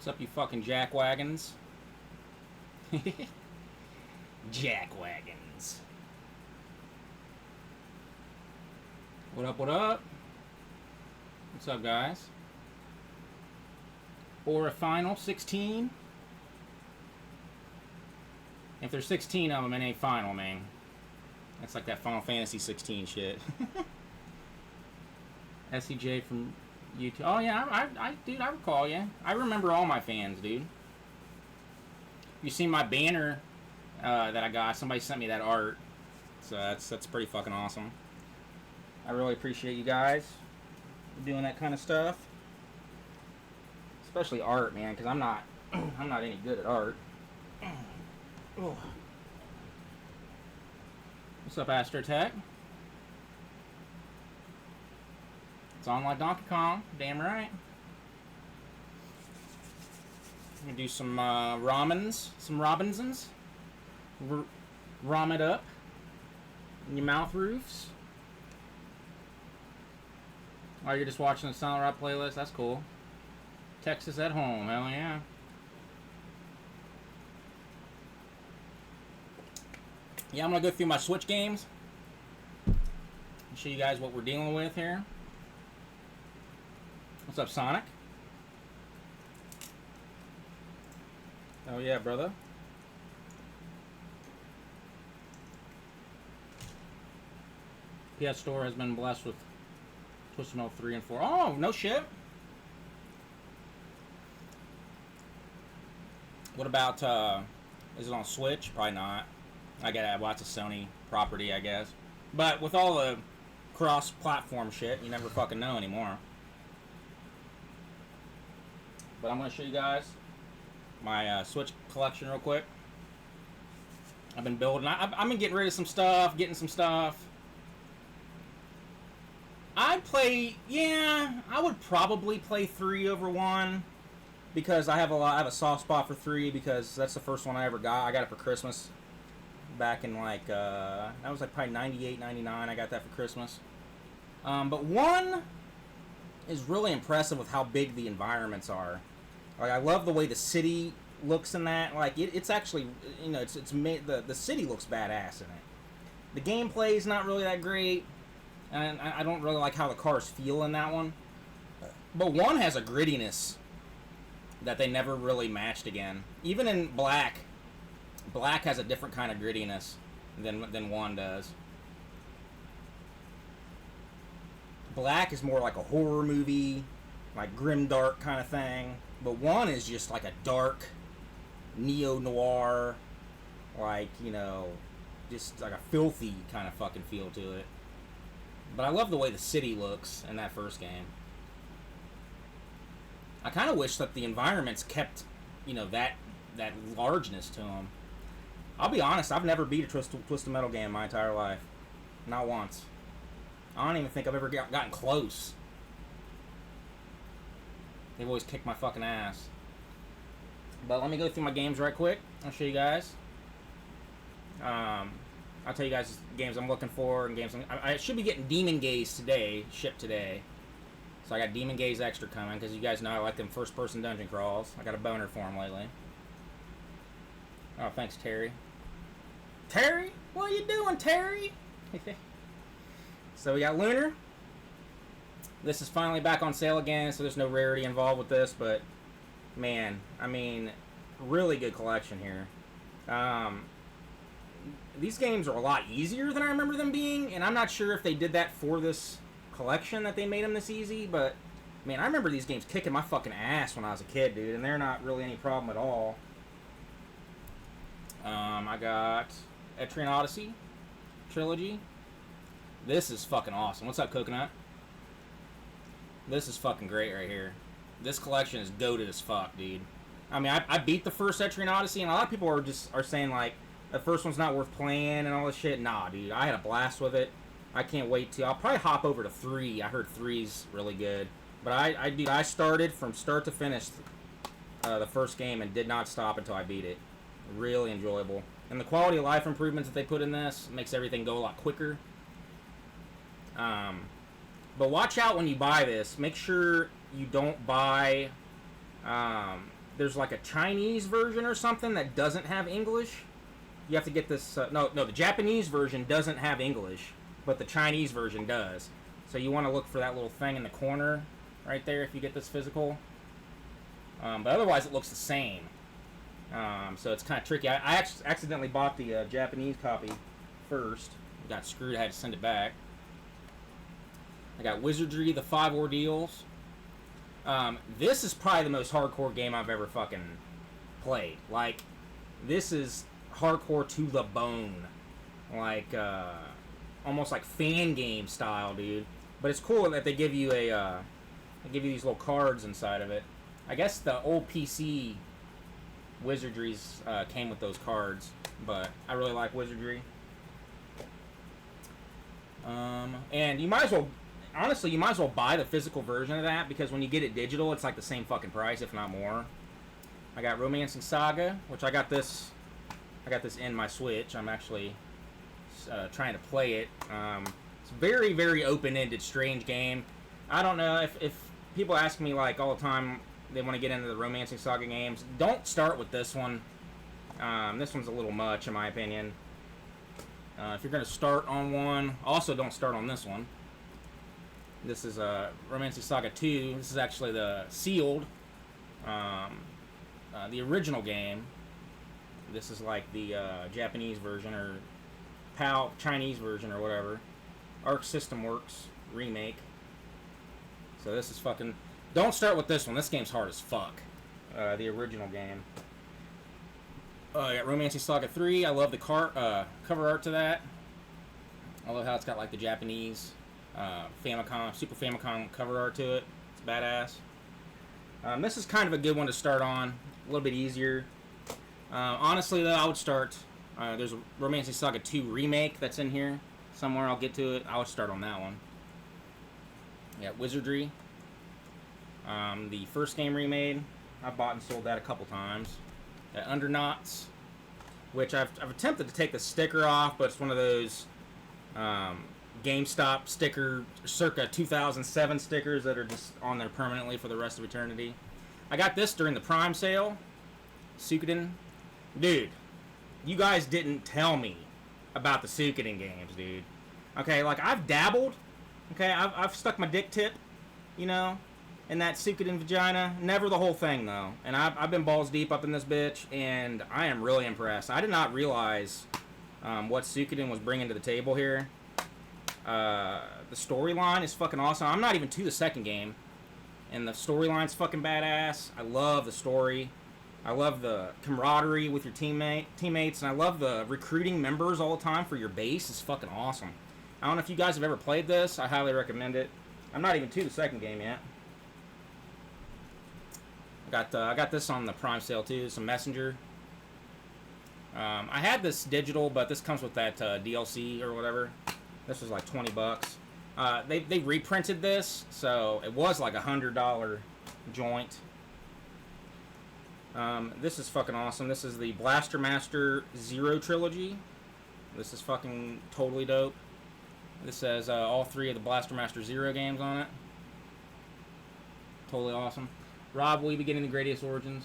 What's up, you fucking jackwagons? Jackwagons. What up, what up? What's up, guys? Or a final 16? If there's 16 of them, it ain't final, man. That's like that Final Fantasy 16 shit. SEJ from YouTube. Oh yeah, dude, I recall, yeah. I remember all my fans, dude. You seen my banner that I got? Somebody sent me that art, so that's pretty fucking awesome. I really appreciate you guys doing that kind of stuff, especially art, man, because I'm not any good at art. What's up, Astrotech? It's on like Donkey Kong, damn right. I'm gonna do some some Robinsons. Rom it up in your mouth roofs. Oh, you're just watching the Silent Rob playlist? That's cool. Texas at home, hell yeah. Yeah, I'm gonna go through my Switch games and show you guys what we're dealing with here. What's up, Sonic? Oh yeah, brother. PS Store has been blessed with Twisted Metal 3 and 4. Oh, no shit. What about, is it on Switch? Probably not. Well, it's a Sony property, I guess. But with all the cross-platform shit, you never fucking know anymore. But I'm going to show you guys my Switch collection real quick. I've been building. I've been getting rid of some stuff, getting some stuff. I would probably play 3 over 1 because I have a soft spot for 3 because that's the first one I ever got. I got it for Christmas back in like that was like probably 98, 99. I got that for Christmas. But 1 is really impressive with how big the environments are. Like, I love the way the city looks in that. Like it's actually, you know, it's made, the city looks badass in it. The gameplay is not really that great. And I don't really like how the cars feel in that one. But 1 has a grittiness that they never really matched again. Even in Black has a different kind of grittiness than 1 does. Black is more like a horror movie, like grimdark kind of thing. But 1 is just like a dark, neo-noir, like, you know, just like a filthy kind of fucking feel to it. But I love the way the city looks in that first game. I kind of wish that the environments kept, you know, that largeness to them. I'll be honest, I've never beat a Twisted Metal game in my entire life. Not once. I don't even think I've ever gotten close. They've always kicked my fucking ass. But let me go through my games right quick. I'll show you guys. I'll tell you guys games I'm looking for and games I should be getting Demon Gaze today, shipped today. So I got Demon Gaze Extra coming because you guys know I like them first-person dungeon crawls. I got a boner for them lately. Oh, thanks, Terry. Terry? What are you doing, Terry? So we got Lunar. This is finally back on sale again, so there's no rarity involved with this, but man, I mean, really good collection here. These games are a lot easier than I remember them being, and I'm not sure if they did that for this collection that they made them this easy, but man, I remember these games kicking my fucking ass when I was a kid, dude, and they're not really any problem at all. I got Etrian Odyssey Trilogy. This is fucking awesome. What's up, Coconut? This is fucking great right here. This collection is goated as fuck, dude. I mean, I beat the first Etrian Odyssey, and a lot of people are saying, like, the first one's not worth playing and all this shit. Nah, dude. I had a blast with it. I can't wait to. I'll probably hop over to 3. I heard 3's really good. But I started from start to finish the first game and did not stop until I beat it. Really enjoyable. And the quality of life improvements that they put in this makes everything go a lot quicker. But watch out when you buy this. Make sure you don't buy there's like a Chinese version or something that doesn't have English. You have to get this. No, the Japanese version doesn't have English, but the Chinese version does. So you want to look for that little thing in the corner right there if you get this physical. But otherwise, it looks the same. So it's kind of tricky. I accidentally bought the Japanese copy first. Got screwed. I had to send it back. I got Wizardry, the 5 Ordeals. This is probably the most hardcore game I've ever fucking played. Like, this is hardcore to the bone. Like, almost like fan game style, dude. But it's cool that they give you they give you these little cards inside of it. I guess the old PC Wizardries came with those cards, but I really like Wizardry. And you might as well, honestly, you might as well buy the physical version of that, because when you get it digital, it's like the same fucking price, if not more. I got Romancing Saga, which I got this in my Switch. I'm actually trying to play it. It's a very, very open-ended, strange game. I don't know if people ask me like all the time, they want to get into the Romancing Saga games. Don't start with this one. This one's a little much, in my opinion. If you're going to start on one, also don't start on this one. This is Romancing Saga 2. This is actually the sealed, the original game. This is like the Japanese version, or PAL Chinese version, or whatever. Arc System Works remake. So this is fucking... Don't start with this one. This game's hard as fuck. The original game. I got Romancing Saga 3. I love the cover art to that. I love how it's got like the Japanese Famicom, Super Famicom cover art to it. It's badass. This is kind of a good one to start on. A little bit easier. Honestly, though, I would start... there's a Romancing Saga 2 remake that's in here. Somewhere I'll get to it. I would start on that one. Yeah, Wizardry. The first game remade. I bought and sold that a couple times. Underknots, which I've attempted to take the sticker off, but it's one of those GameStop sticker, circa 2007 stickers that are just on there permanently for the rest of eternity. I got this during the Prime sale. Suikoden. Dude, you guys didn't tell me about the Suikoden games, dude. Okay, like, I've dabbled. Okay, I've stuck my dick tip, you know, in that Suikoden vagina. Never the whole thing, though. And I've been balls deep up in this bitch, and I am really impressed. I did not realize what Suikoden was bringing to the table here. The storyline is fucking awesome. I'm not even to the second game, and the storyline's fucking badass. I love the story. I love the camaraderie with your teammates, and I love the recruiting members all the time for your base. It's fucking awesome. I don't know if you guys have ever played this. I highly recommend it. I'm not even to the second game yet. I got this on the Prime sale too. It's a Messenger. I had this digital, but this comes with that DLC or whatever. This was like $20. They reprinted this, so it was like $100 joint. This is fucking awesome. This is the Blaster Master Zero trilogy. This is fucking totally dope. This says all 3 of the Blaster Master Zero games on it. Totally awesome. Rob, will you be getting the Gradius Origins?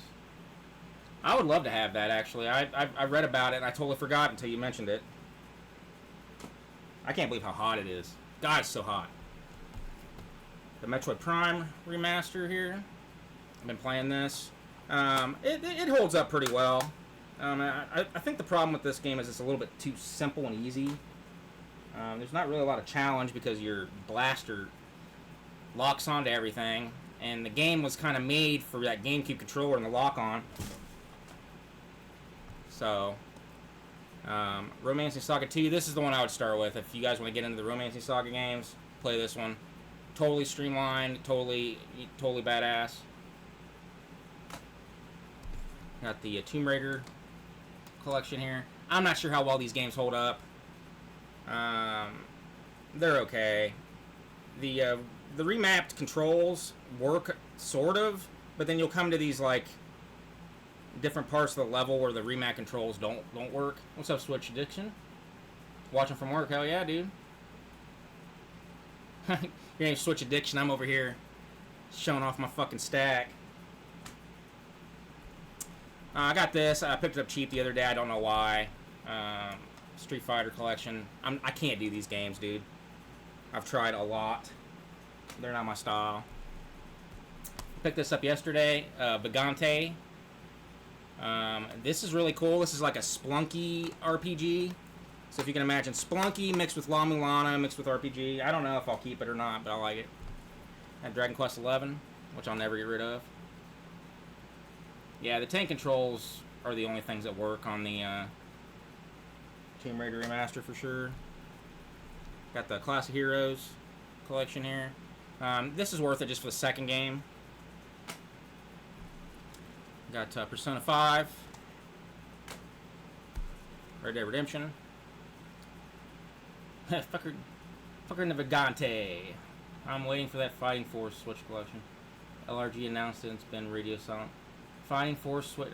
I would love to have that, actually. I read about it, and I totally forgot until you mentioned it. I can't believe how hot it is. God, it's so hot. The Metroid Prime remaster here. I've been playing this. It holds up pretty well. I think the problem with this game is it's a little bit too simple and easy. There's not really a lot of challenge because your blaster locks onto everything. And the game was kind of made for that GameCube controller and the lock-on. So, Romancing Saga 2, this is the one I would start with. If you guys want to get into the Romancing Saga games, play this one. Totally streamlined, totally badass. Got the Tomb Raider collection here. I'm not sure how well these games hold up. They're okay. The remapped controls work, sort of, but then you'll come to these, like, different parts of the level where the remap controls don't work. What's up, Switch Addiction? Watching from work, hell yeah, dude. Your name's Switch Addiction, I'm over here showing off my fucking stack. I got this. I picked it up cheap the other day. I don't know why. Street Fighter collection. I can't do these games, dude. I've tried a lot. They're not my style. Picked this up yesterday. Vagante. This is really cool. This is like a Splunky RPG. So if you can imagine Splunky mixed with La Mulana mixed with RPG. I don't know if I'll keep it or not, but I like it. And Dragon Quest XI, which I'll never get rid of. Yeah, the tank controls are the only things that work on the Tomb Raider Remaster for sure. Got the Classic Heroes collection here. This is worth it just for the second game. Got Persona 5. Red Dead Redemption. Fucker Navigante. I'm waiting for that Fighting Force Switch collection. LRG announced it. It's been radio silent. Fighting Force Switch.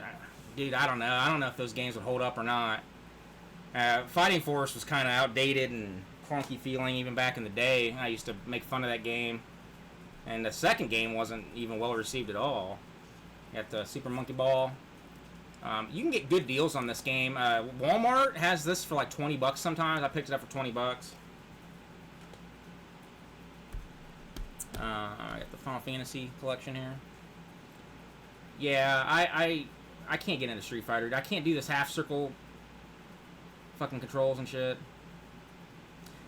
Dude, I don't know. I don't know if those games would hold up or not. Fighting Force was kind of outdated and clunky feeling even back in the day. I used to make fun of that game. And the second game wasn't even well received at all. Got the Super Monkey Ball. You can get good deals on this game. Walmart has this for like 20 bucks sometimes. I picked it up for 20 bucks. I got the Final Fantasy collection here. Yeah, I can't get into Street Fighter. I can't do this half circle fucking controls and shit.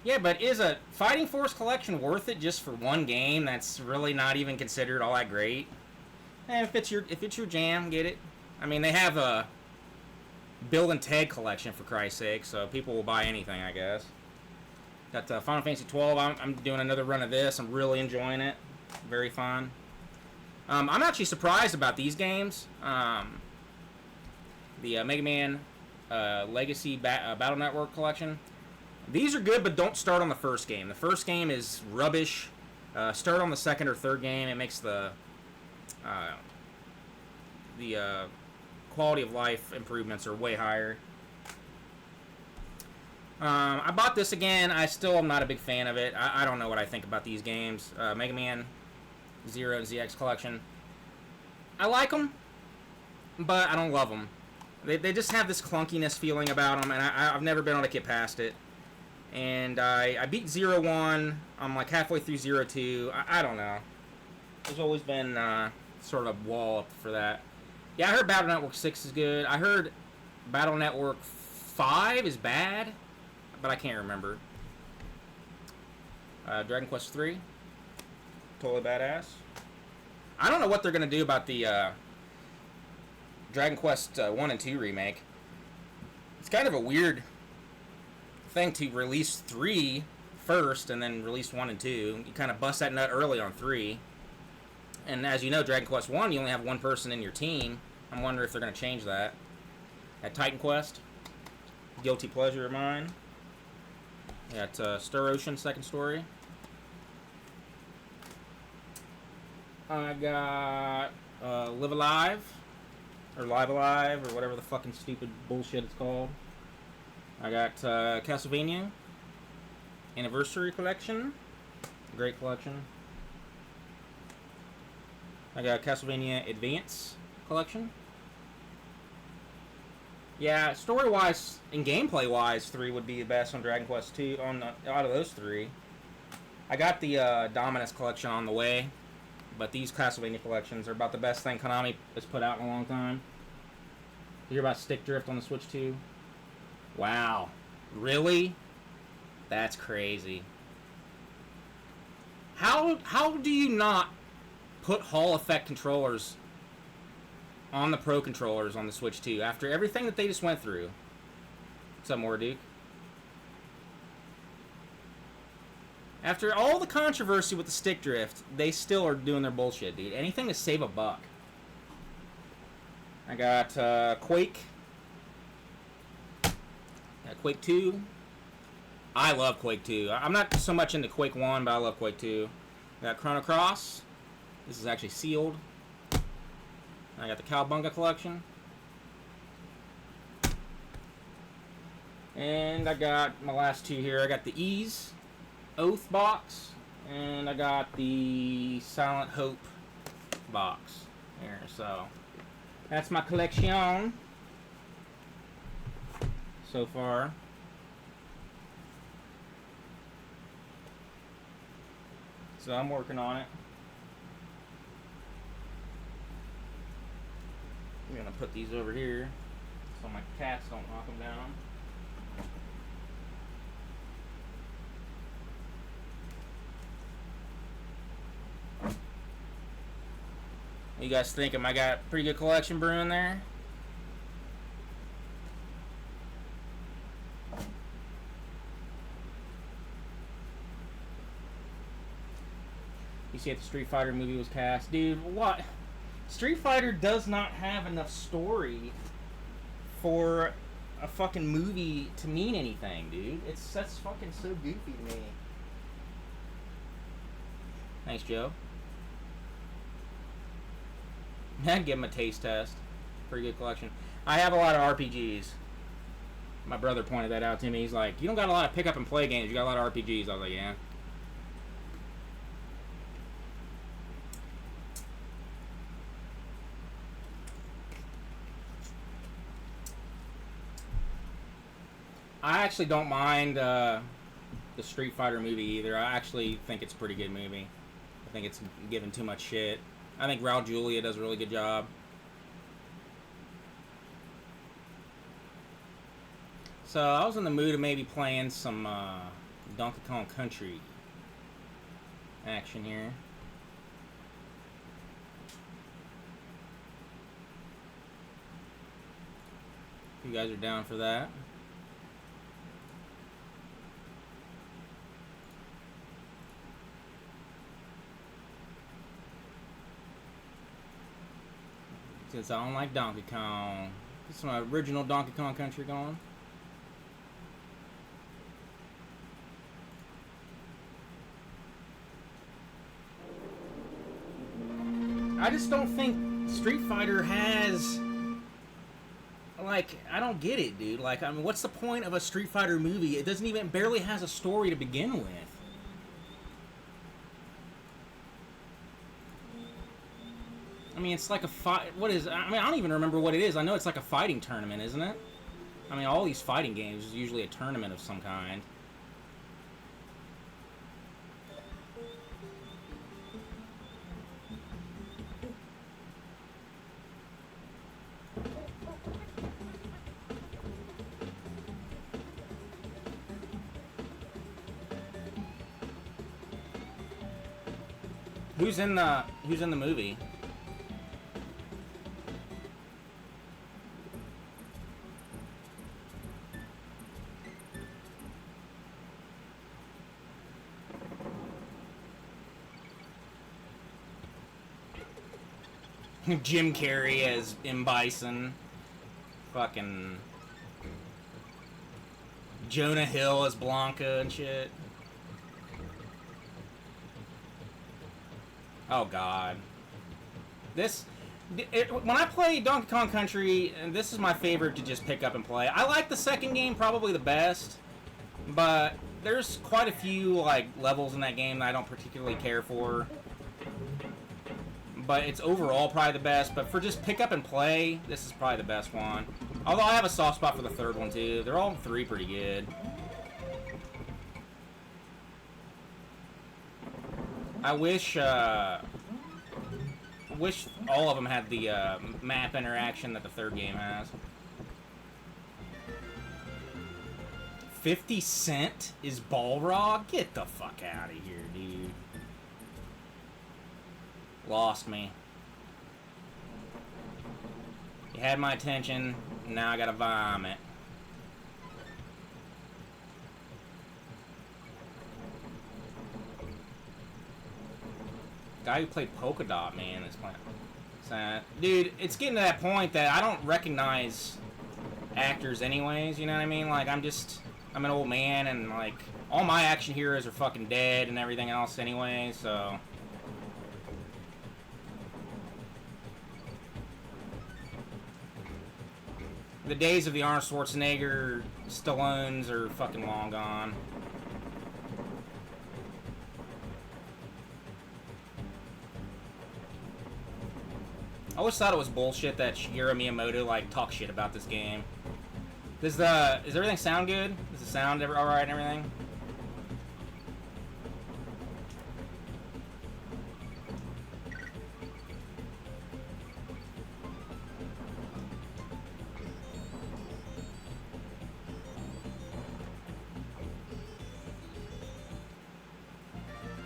Yeah, but is a Fighting Force collection worth it just for one game that's really not even considered all that great? And if it's your jam, get it. I mean, they have a Bill and Ted collection for Christ's sake, so people will buy anything, I guess. Got Final Fantasy 12. I'm doing another run of this. I'm really enjoying it. Very fun. I'm actually surprised about these games. The Mega Man Legacy Battle Network collection. These are good, but don't start on the first game. The first game is rubbish. Start on the second or third game. It makes the quality of life improvements are way higher. I bought this again. I still am not a big fan of it. I don't know what I think about these games. Mega Man 0 and ZX collection. I like them, but I don't love them. They just have this clunkiness feeling about them, and I've never been able to get past it. And I beat 0-1. I'm like halfway through 0-2. I don't know. There's always been sort of a wall up for that. Yeah, I heard Battle Network 6 is good. I heard Battle Network 5 is bad, but I can't remember. Dragon Quest 3. Totally badass. I don't know what they're going to do about the Dragon Quest 1 and 2 remake. It's kind of a weird thing to release 3 first and then release 1 and 2. You kind of bust that nut early on 3. And as you know, Dragon Quest 1, you only have one person in your team. I'm wondering if they're going to change that. At Titan Quest, guilty pleasure of mine. Got Star Ocean Second Story. I got Live Alive, or Live Alive, or whatever the fucking stupid bullshit it's called. I got Castlevania Anniversary Collection. Great collection. I got Castlevania Advance Collection. Yeah, story-wise and gameplay-wise, 3 would be the best on Dragon Quest 2. Out of those 3, I got the Dominus Collection on the way, but these Castlevania collections are about the best thing Konami has put out in a long time. You hear about Stick Drift on the Switch 2? Wow, really? That's crazy. How do you not put Hall effect controllers on the Pro controllers on the Switch 2 after everything that they just went through? What's up, Morduke? After all the controversy with the stick drift, they still are doing their bullshit, dude. Anything to save a buck. I got Quake. Got Quake 2. I love Quake 2. I'm not so much into Quake 1, but I love Quake 2. I got Chrono Cross. This is actually sealed. I got the Cowabunga collection. And I got my last 2 here. I got the Ease Oath box. And I got the Silent Hope box here. So, That's my collection so far. So I'm working on it. I'm gonna put these over here so my cats don't knock them down. What you guys think? I got a pretty good collection brewing there? You see if the Street Fighter movie was cast. Dude, what? Street Fighter does not have enough story for a fucking movie to mean anything, dude. That's fucking so goofy to me. Thanks, Joe. I'd give him a taste test. Pretty good collection. I have a lot of RPGs. My brother pointed that out to me. He's like, you don't got a lot of pick up and play games. You got a lot of RPGs. I was like, yeah. I actually don't mind the Street Fighter movie either. I actually think it's a pretty good movie. I think it's given too much shit. I think Raul Julia does a really good job. So I was in the mood of maybe playing some Donkey Kong Country action here. If you guys are down for that. Since I don't like Donkey Kong. Get some original Donkey Kong Country going. I just don't think Street Fighter has... Like, I don't get it, dude. Like, I mean, what's the point of a Street Fighter movie? It doesn't even... barely has a story to begin with. I mean, it's like a fight. What is? I mean, I don't even remember what it is. I know it's like a fighting tournament, isn't it? I mean, all these fighting games is usually a tournament of some kind. Who's in the movie? Jim Carrey as M. Bison. Fucking Jonah Hill as Blanca and shit. Oh god. When I play Donkey Kong Country, this is my favorite to just pick up and play. I like the second game probably the best, but there's quite a few like levels in that game that I don't particularly care for. But it's overall probably the best. But for just pick up and play, this is probably the best one. Although I have a soft spot for the third one too. They're all three pretty good. I wish all of them had the map interaction that the third game has. 50 Cent is Balrog? Get the fuck out of here, dude. Lost me. You had my attention, now I gotta vomit. Guy who played Polka Dot Man is playing. Dude, it's getting to that point that I don't recognize actors anyways, you know what I mean? Like, I'm an old man, and like, all my action heroes are fucking dead and everything else anyway, so... The days of the Arnold Schwarzenegger, Stallones are fucking long gone. I always thought it was bullshit that Shigeru Miyamoto like talk shit about this game. Does everything sound good? Does the sound all right and everything?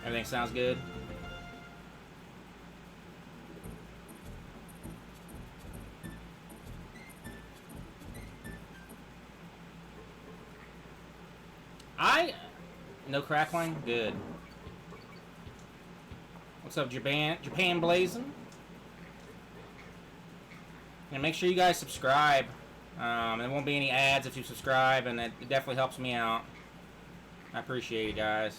Everything sounds good. No crackling? Good. What's up, Japan blazing? And make sure you guys subscribe. There won't be any ads if you subscribe, and it definitely helps me out. I appreciate it, guys.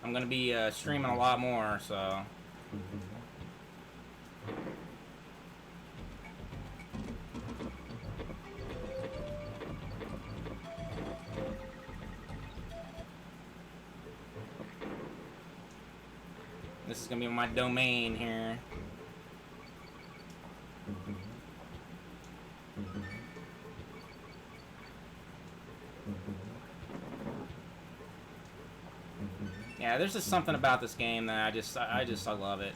I'm gonna be streaming a lot more, so. This is gonna be my domain here. Yeah, there's just something about this game that I love it.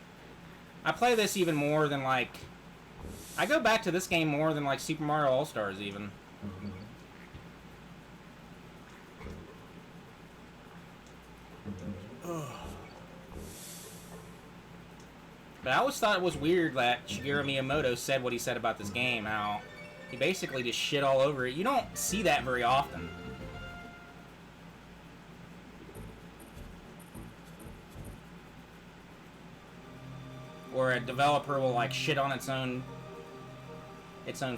I play this even more than like, I go back to this game more than like Super Mario All-Stars even. But I always thought it was weird that Shigeru Miyamoto said what he said about this game, how he basically just shit all over it. You don't see that very often. Or a developer will like shit on its own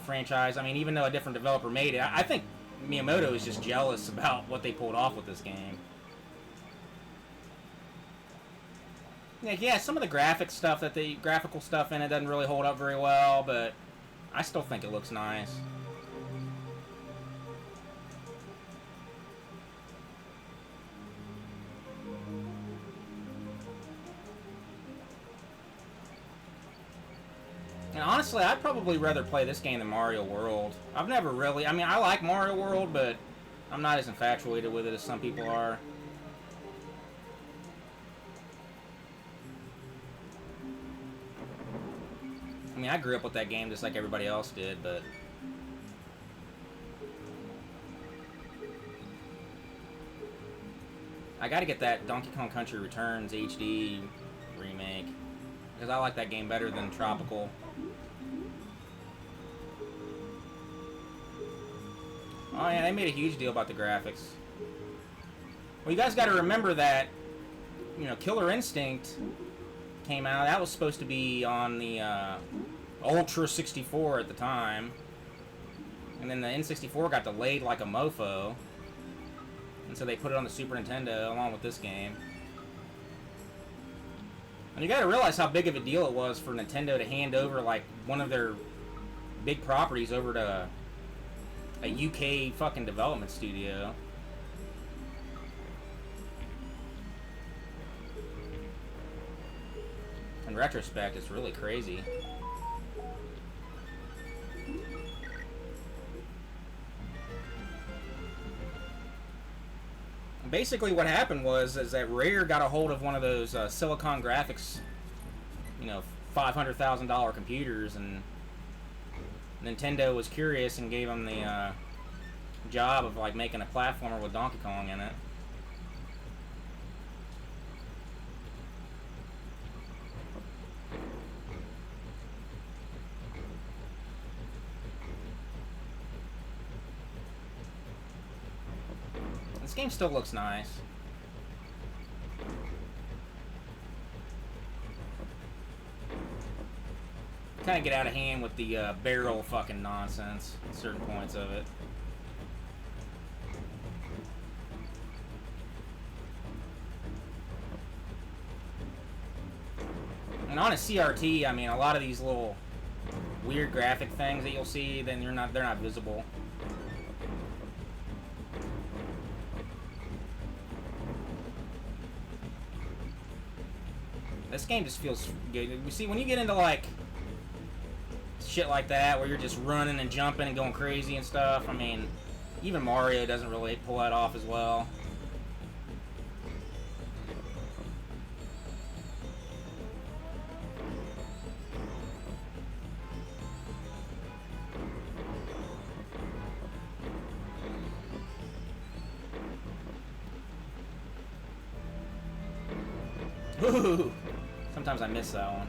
franchise. I mean, even though a different developer made it, I think Miyamoto is just jealous about what they pulled off with this game. Yeah, some of the graphical stuff in it doesn't really hold up very well, but I still think it looks nice. And honestly, I'd probably rather play this game than Mario World. I've never really, I mean, I like Mario World, but I'm not as infatuated with it as some people are. I mean, I grew up with that game just like everybody else did, but I gotta get that Donkey Kong Country Returns HD remake, because I like that game better than Tropical. Oh yeah, they made a huge deal about the graphics. Well, you guys gotta remember that, you know, Killer Instinct came out. That was supposed to be on the Ultra 64 at the time, and then the N64 got delayed like a mofo, and so they put it on the Super Nintendo along with this game. And you gotta realize how big of a deal it was for Nintendo to hand over like one of their big properties over to a UK fucking development studio. In retrospect, it's really crazy. Basically what happened is that Rare got a hold of one of those Silicon Graphics, you know, $500,000 computers, and Nintendo was curious and gave them the job of like making a platformer with Donkey Kong in it. This game still looks nice. Kind of get out of hand with the barrel fucking nonsense at certain points of it. And on a CRT, I mean, a lot of these little weird graphic things that you'll see, then they're not visible. This game just feels good. You see, when you get into like shit like that, where you're just running and jumping and going crazy and stuff, I mean, even Mario doesn't really pull that off as well. Ooh, sometimes I miss that one.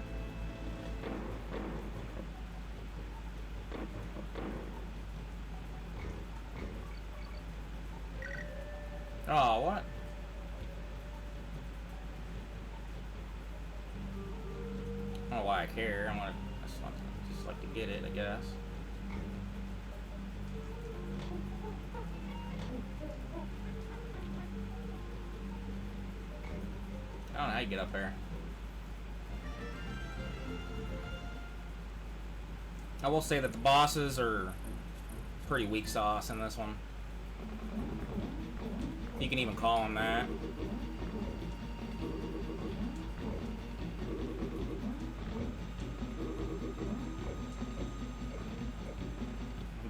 Oh, what? I don't know why I care. I just like to get it, I guess. I don't know how you get up there. I will say that the bosses are pretty weak sauce in this one. You can even call them that.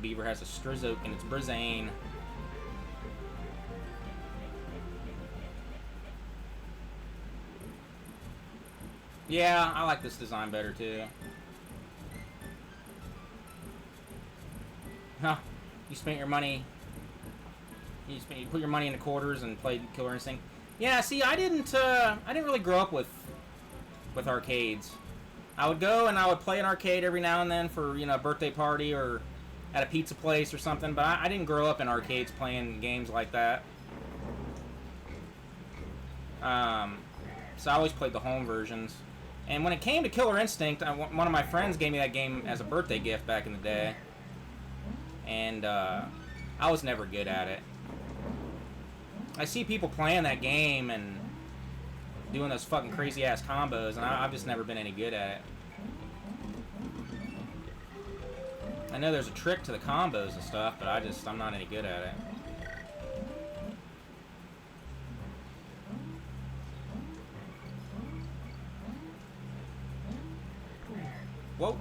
Beaver has a Strizoke and it's Brizane. Yeah, I like this design better too. Huh? You spent your money. You put your money into quarters and played Killer Instinct. Yeah, see, I didn't really grow up with arcades. I would go and I would play an arcade every now and then for, you know, a birthday party or at a pizza place or something, but I didn't grow up in arcades playing games like that. So I always played the home versions. And when it came to Killer Instinct, one of my friends gave me that game as a birthday gift back in the day. And I was never good at it. I see people playing that game and doing those fucking crazy ass combos, and I've just never been any good at it. I know there's a trick to the combos and stuff, but I'm not any good at it. Whoa.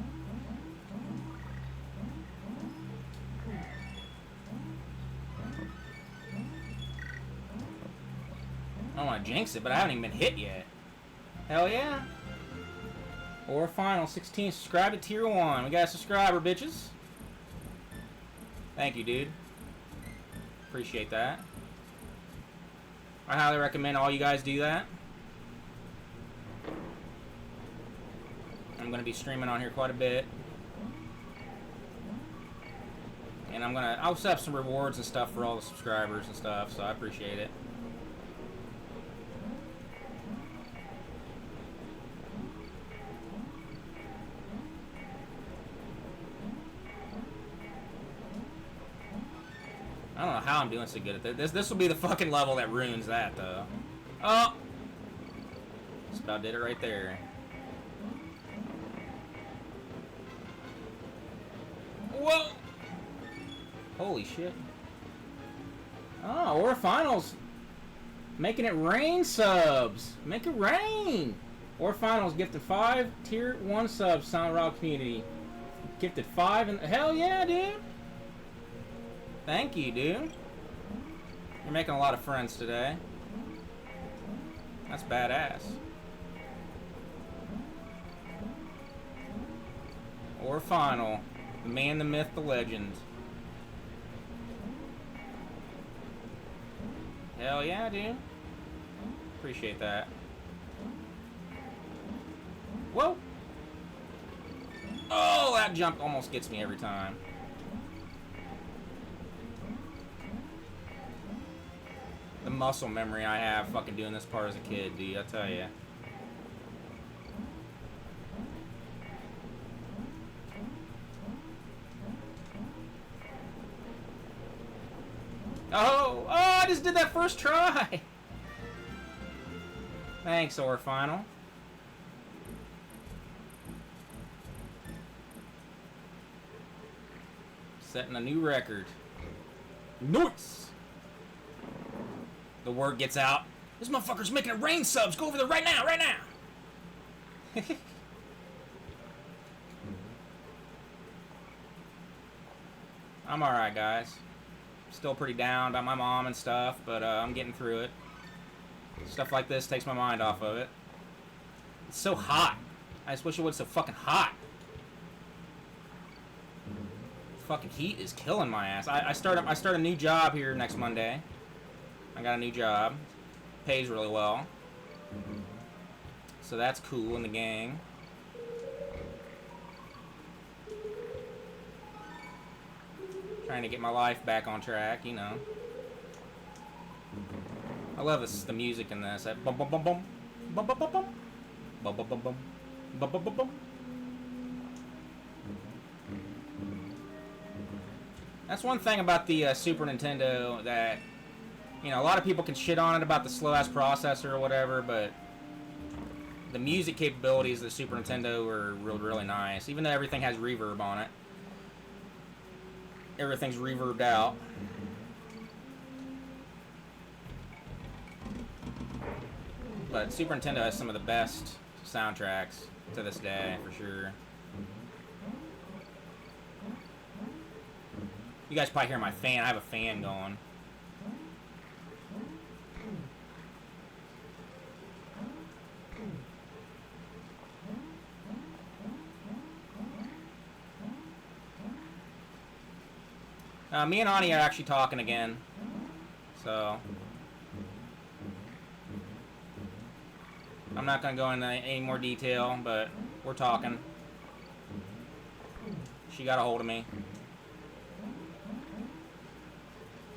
I don't want to jinx it, but I haven't even been hit yet. Hell yeah. Or final 16, subscribe to tier 1. We got a subscriber, bitches. Thank you, dude. Appreciate that. I highly recommend all you guys do that. I'm going to be streaming on here quite a bit. And I'll set up some rewards and stuff for all the subscribers and stuff, so I appreciate it. I don't know how I'm doing so good at this. This will be the fucking level that ruins that, though. Oh! Just about did it right there. Whoa! Holy shit. Oh, we're finals. Making it rain subs. Make it rain. Or finals gifted 5 tier 1 subs, Silent Rock community. Gifted 5 and hell yeah, dude. Thank you, dude. You're making a lot of friends today. That's badass. Or final. The man, the myth, the legend. Hell yeah, dude. Appreciate that. Whoa! Oh, that jump almost gets me every time. The muscle memory I have fucking doing this part as a kid, dude, I tell ya. Oh, I just did that first try. Thanks, or final. Setting a new record. Nice. The word gets out. This motherfucker's making it rain subs. Go over there right now, right now. I'm alright, guys. Still pretty down about my mom and stuff, but I'm getting through it. Stuff like this takes my mind off of it. It's so hot. I just wish it wasn't so fucking hot. Fucking heat is killing my ass. I start a new job here next Monday. I got a new job. Pays really well. So that's cool in the gang. Trying to get my life back on track, you know. I love this, the music in this. That bum bum bum bum bum bum bum bum bum bum bum bum bum bum bum bum. That's one thing about the Super Nintendo that, you know, a lot of people can shit on it about the slow-ass processor or whatever, but the music capabilities of the Super Nintendo are really nice. Even though everything has reverb on it. Everything's reverbed out. But Super Nintendo has some of the best soundtracks to this day, for sure. You guys probably hear my fan. I have a fan going. Me and Ani are actually talking again. So I'm not going to go into any more detail, but we're talking. She got a hold of me.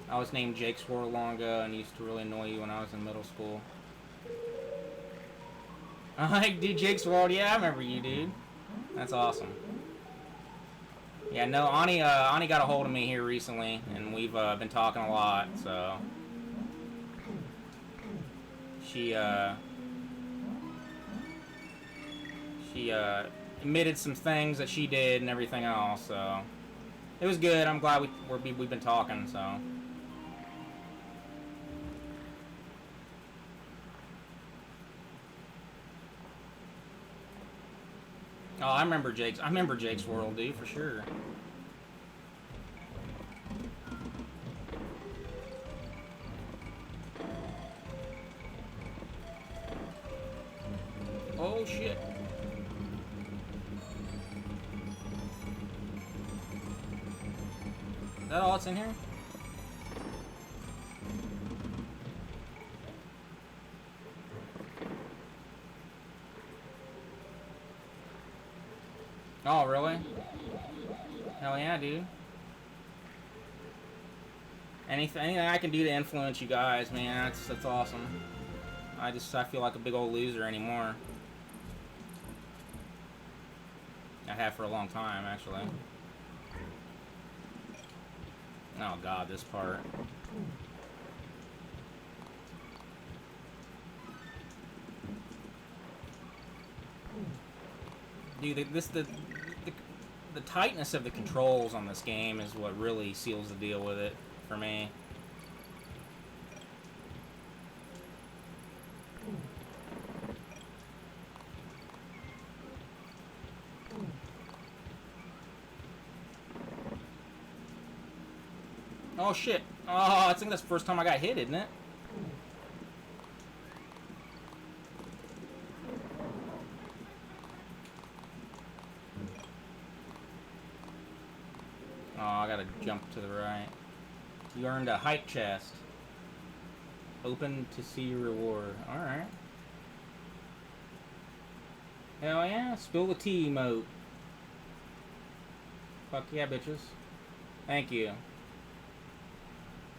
I was named Jake Swirl long ago and used to really annoy you when I was in middle school. Dude, Jake Swirl, yeah, I remember you, dude. That's awesome. Yeah, no, Ani got a hold of me here recently, and we've been talking a lot, so... She admitted some things that she did and everything else, so... It was good, I'm glad we've been talking, so... Oh, I remember Jake's World, dude, for sure. Oh shit. Is that all that's in here? Oh, really? Hell yeah, dude. Anything I can do to influence you guys, man, that's awesome. I feel like a big old loser anymore. I have for a long time, actually. Oh god, this part. Dude, the tightness of the controls on this game is what really seals the deal with it for me. Oh shit. Oh, I think that's the first time I got hit, isn't it? Oh, I gotta jump to the right. You earned a hype chest. Open to see your reward. Alright. Hell yeah. Spill the tea emote. Fuck yeah, bitches. Thank you.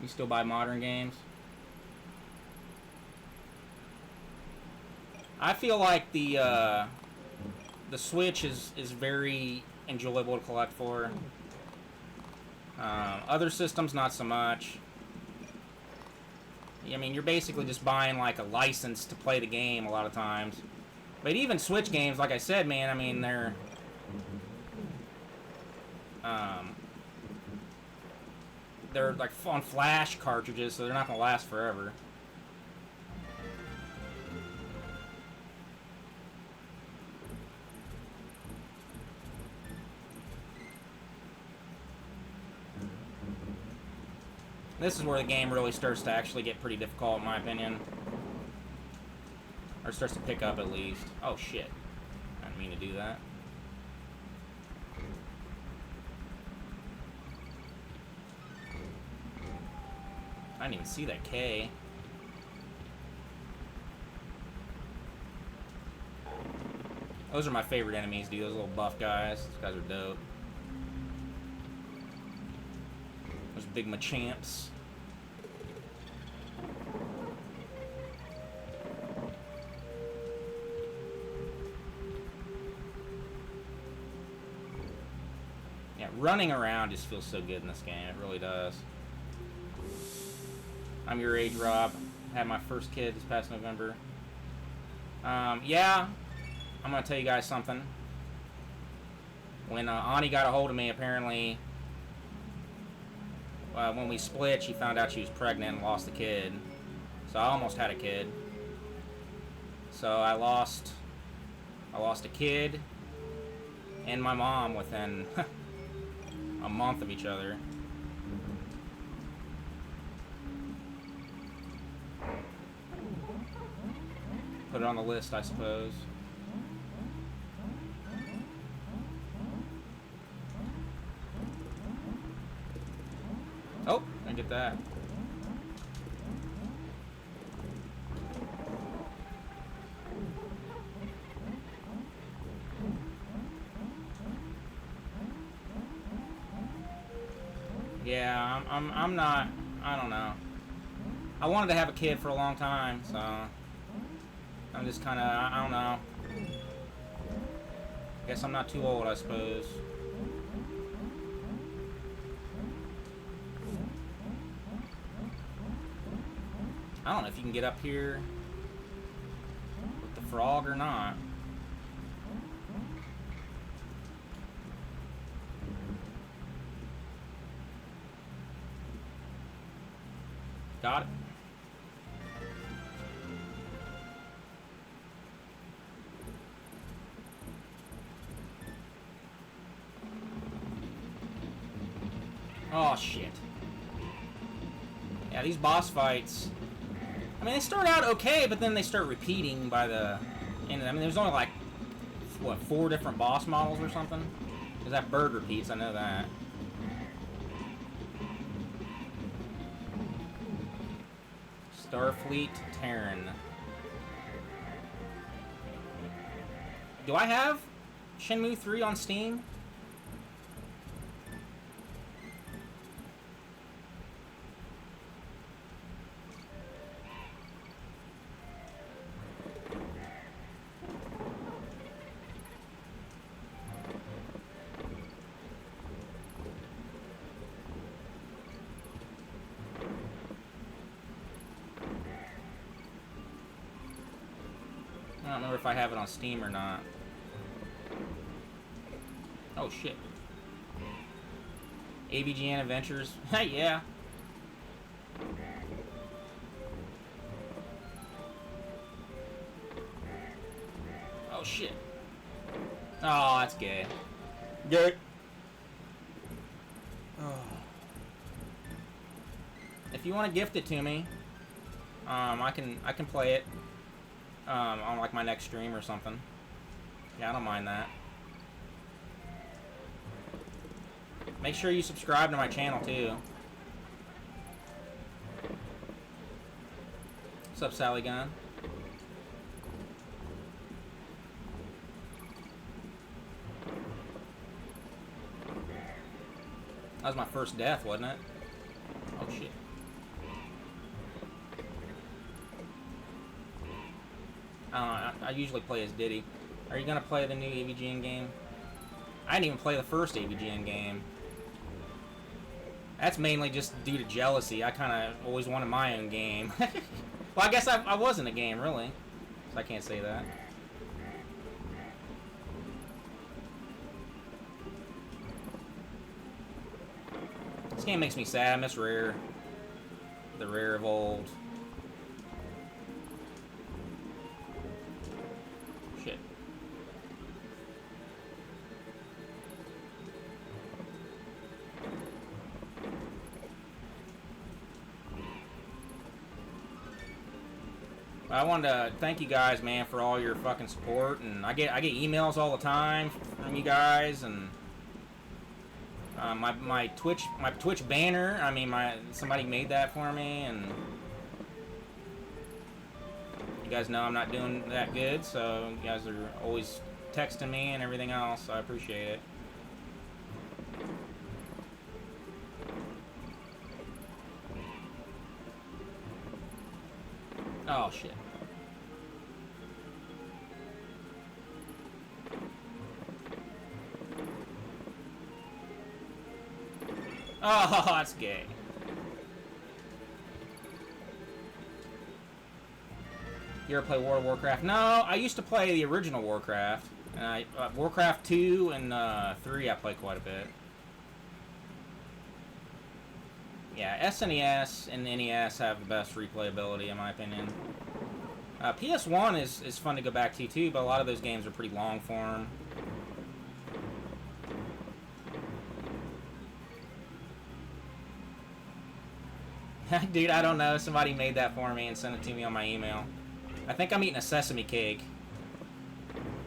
You still buy modern games? I feel like the Switch is very enjoyable to collect for. Other systems, not so much. I mean, you're basically just buying like a license to play the game a lot of times. But even Switch games, like I said, man, I mean, they're like on flash cartridges, so they're not gonna last forever. This is where the game really starts to actually get pretty difficult, in my opinion. Or starts to pick up, at least. Oh, shit. I didn't mean to do that. I didn't even see that K. Those are my favorite enemies, dude. Those little buff guys. Those guys are dope. Those big machamps. Yeah, running around just feels so good in this game. It really does. I'm your age, Rob. Had my first kid this past November. Yeah. I'm gonna tell you guys something. When Ani got a hold of me, apparently, when we split, she found out she was pregnant and lost the kid. So I almost had a kid. So I lost a kid and my mom within a month of each other. Put it on the list, I suppose. Oh, I get that. Yeah, I'm not, I don't know. I wanted to have a kid for a long time, so I'm just kind of, I don't know. Guess I'm not too old, I suppose. I don't know if you can get up here with the frog or not. Got it. Oh, shit. Yeah, these boss fights... I mean, they start out okay, but then they start repeating by the end. I mean, there's only like, what, 4 different boss models or something? Because that bird repeats, I know that. Starfleet Terran. Do I have Shenmue 3 on Steam? I don't remember if I have it on Steam or not. Oh shit. ABGN Adventures. Hey, yeah. Oh shit. Oh, that's gay. Gay. Oh. If you want to gift it to me, I can play it. On like my next stream or something. Yeah, I don't mind that. Make sure you subscribe to my channel too. What's up, Sally Gunn? That was my first death, wasn't it? Oh shit. I usually play as Diddy. Are you gonna play the new AVGN game? I didn't even play the first AVGN game. That's mainly just due to jealousy. I kind of always wanted my own game. Well, I guess I was in a game, really. So I can't say that. This game makes me sad. I miss Rare. The Rare of old. Shit. I wanted to thank you guys, man, for all your fucking support, and I get emails all the time from you guys, and my Twitch banner. I mean, somebody made that for me, and you guys know I'm not doing that good, so you guys are always texting me and everything else. So I appreciate it. Oh shit. Oh, that's gay. You ever play World of Warcraft? No, I used to play the original Warcraft. And Warcraft 2 and 3 I play quite a bit. Yeah, SNES and NES have the best replayability in my opinion. PS1 is fun to go back to too, but a lot of those games are pretty long form. Dude, I don't know. Somebody made that for me and sent it to me on my email. I think I'm eating a sesame cake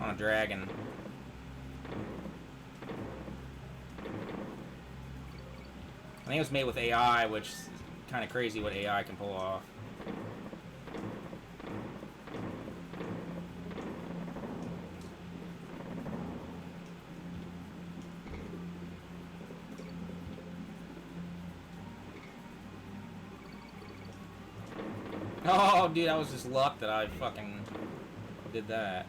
on a dragon. I think it was made with AI, which is kind of crazy what AI can pull off. Oh, dude, that was just luck that I fucking did that.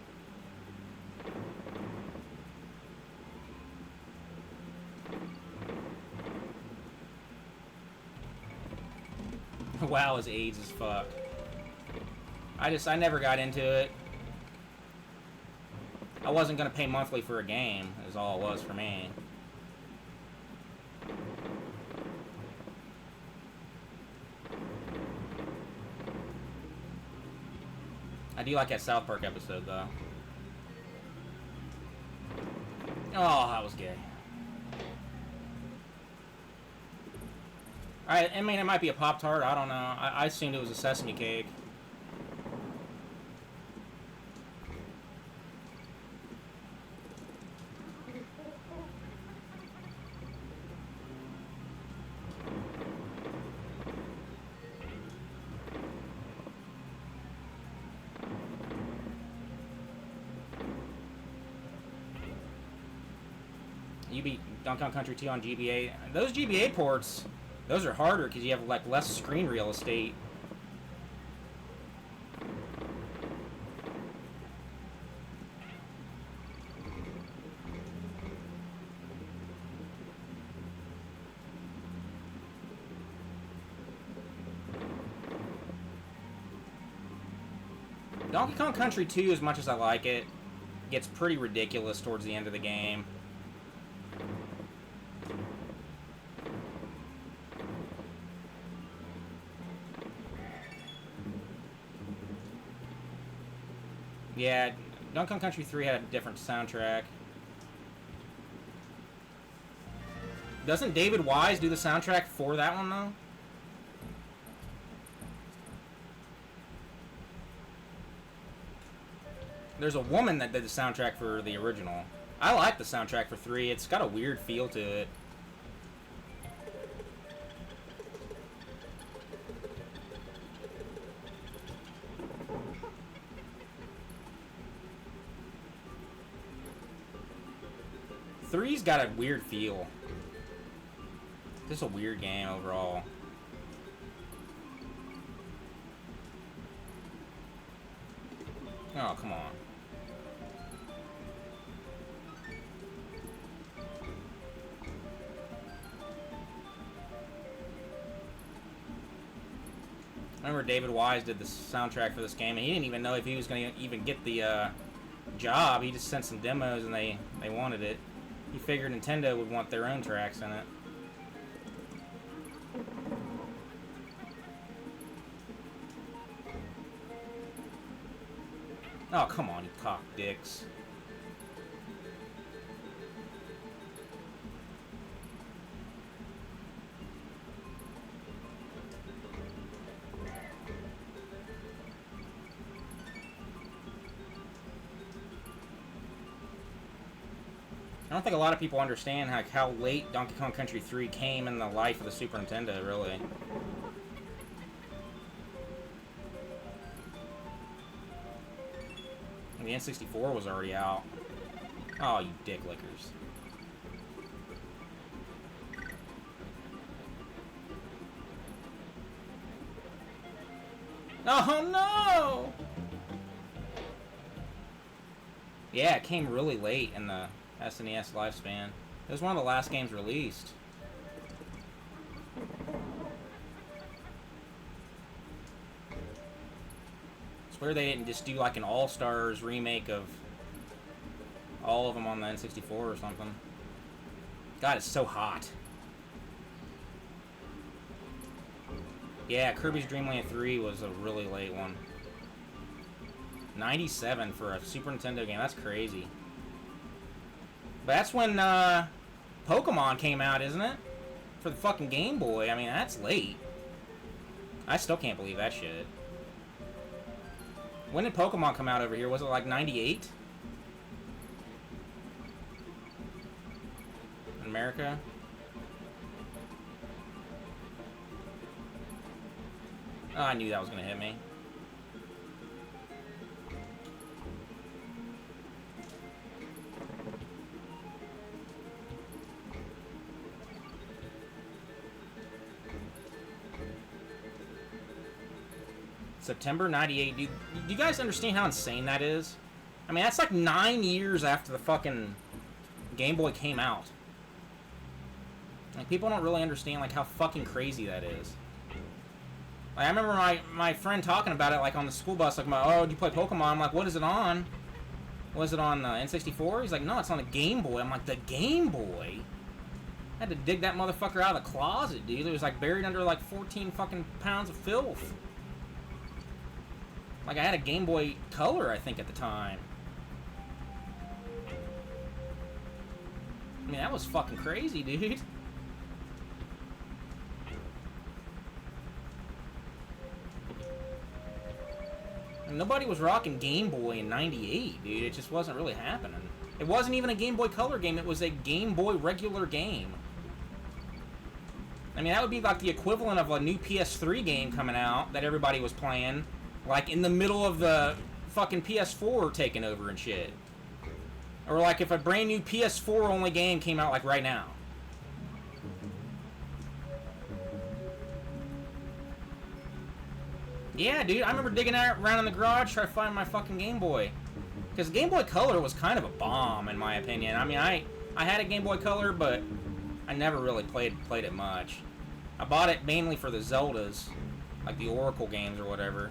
WoW is AIDS as fuck. I never got into it. I wasn't gonna pay monthly for a game, is all it was for me. I do like that South Park episode, though. Oh, that was gay. I mean, it might be a Pop-Tart, I don't know. I assumed it was a sesame cake. You beat Donkey Kong Country 2 on GBA. Those GBA ports, those are harder because you have like less screen real estate. Donkey Kong Country 2, as much as I like it, gets pretty ridiculous towards the end of the game. Yeah, Donkey Kong Country 3 had a different soundtrack. Doesn't David Wise do the soundtrack for that one, though? There's a woman that did the soundtrack for the original. I like the soundtrack for 3. It's got a weird feel to it. Three's got a weird feel. Just a weird game overall. Oh, come on. I remember David Wise did the soundtrack for this game, and he didn't even know if he was going to even get the job. He just sent some demos, and they wanted it. He figured Nintendo would want their own tracks in it. Oh, come on, you cock dicks. I don't think a lot of people understand how late Donkey Kong Country 3 came in the life of the Super Nintendo, really. And the N64 was already out. Oh, you dick lickers. Oh, no! Yeah, it came really late in the SNES lifespan. It was one of the last games released. I swear they didn't just do like an All-Stars remake of all of them on the N64 or something. God, it's so hot. Yeah, Kirby's Dream Land 3 was a really late one. 97 for a Super Nintendo game, that's crazy. But that's when Pokemon came out, isn't it? For the fucking Game Boy. I mean, that's late. I still can't believe that shit. When did Pokemon come out over here? Was it like 98? In America? Oh, I knew that was gonna hit me. September 98. Do you guys understand how insane that is? I mean, that's like 9 years after the fucking Game Boy came out. Like, people don't really understand, like, how fucking crazy that is. Like, I remember my friend talking about it, like, on the school bus, like, oh, do you play Pokemon? I'm like, what is it on? Was it on N64? He's like, no, it's on the Game Boy. I'm like, the Game Boy? I had to dig that motherfucker out of the closet, dude. It was, like, buried under, like, 14 fucking pounds of filth. Like, I had a Game Boy Color, I think, at the time. I mean, that was fucking crazy, dude. And nobody was rocking Game Boy in 98, dude. It just wasn't really happening. It wasn't even a Game Boy Color game. It was a Game Boy regular game. I mean, that would be like the equivalent of a new PS3 game coming out that everybody was playing. Like, in the middle of the fucking PS4 taking over and shit. Or, like, if a brand new PS4-only game came out, like, right now. Yeah, dude, I remember digging around in the garage trying to find my fucking Game Boy. Because Game Boy Color was kind of a bomb, in my opinion. I mean, I had a Game Boy Color, but I never really played it much. I bought it mainly for the Zeldas. Like, the Oracle games or whatever.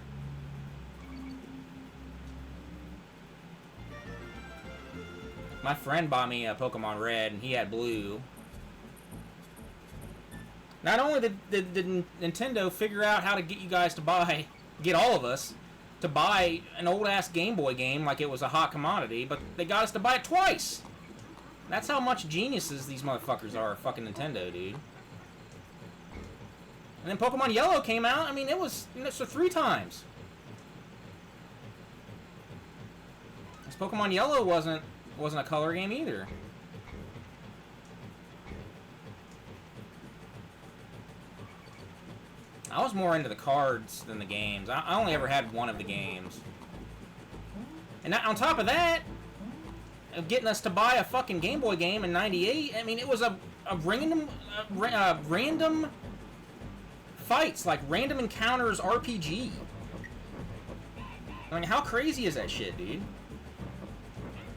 My friend bought me a Pokemon Red, and he had Blue. Not only did Nintendo figure out how to get you guys to get all of us, to buy an old-ass Game Boy game like it was a hot commodity, but they got us to buy it twice! That's how much geniuses these motherfuckers are, fucking Nintendo, dude. And then Pokemon Yellow came out, I mean, it was so 3 times. This Pokemon Yellow wasn't a color game either. I was more into the cards than the games. I only ever had one of the games. And on top of that, getting us to buy a fucking Game Boy game in 98, I mean, it was a random fights, like random encounters RPG. I mean, how crazy is that shit, dude?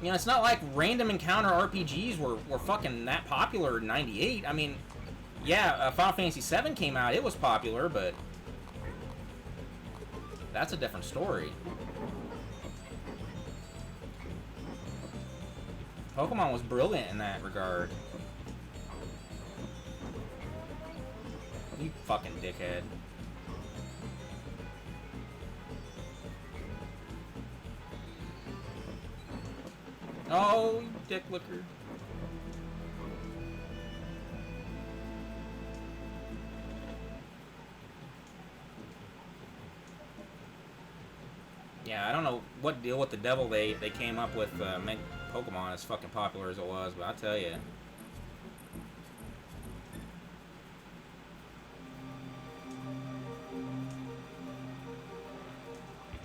You know, it's not like random encounter RPGs were fucking that popular in 98. I mean, yeah, Final Fantasy VII came out, it was popular, but that's a different story. Pokemon was brilliant in that regard. You fucking dickhead. Oh, you dick licker. Yeah, I don't know what deal with the devil they came up with make Pokemon as fucking popular as it was, but I tell you.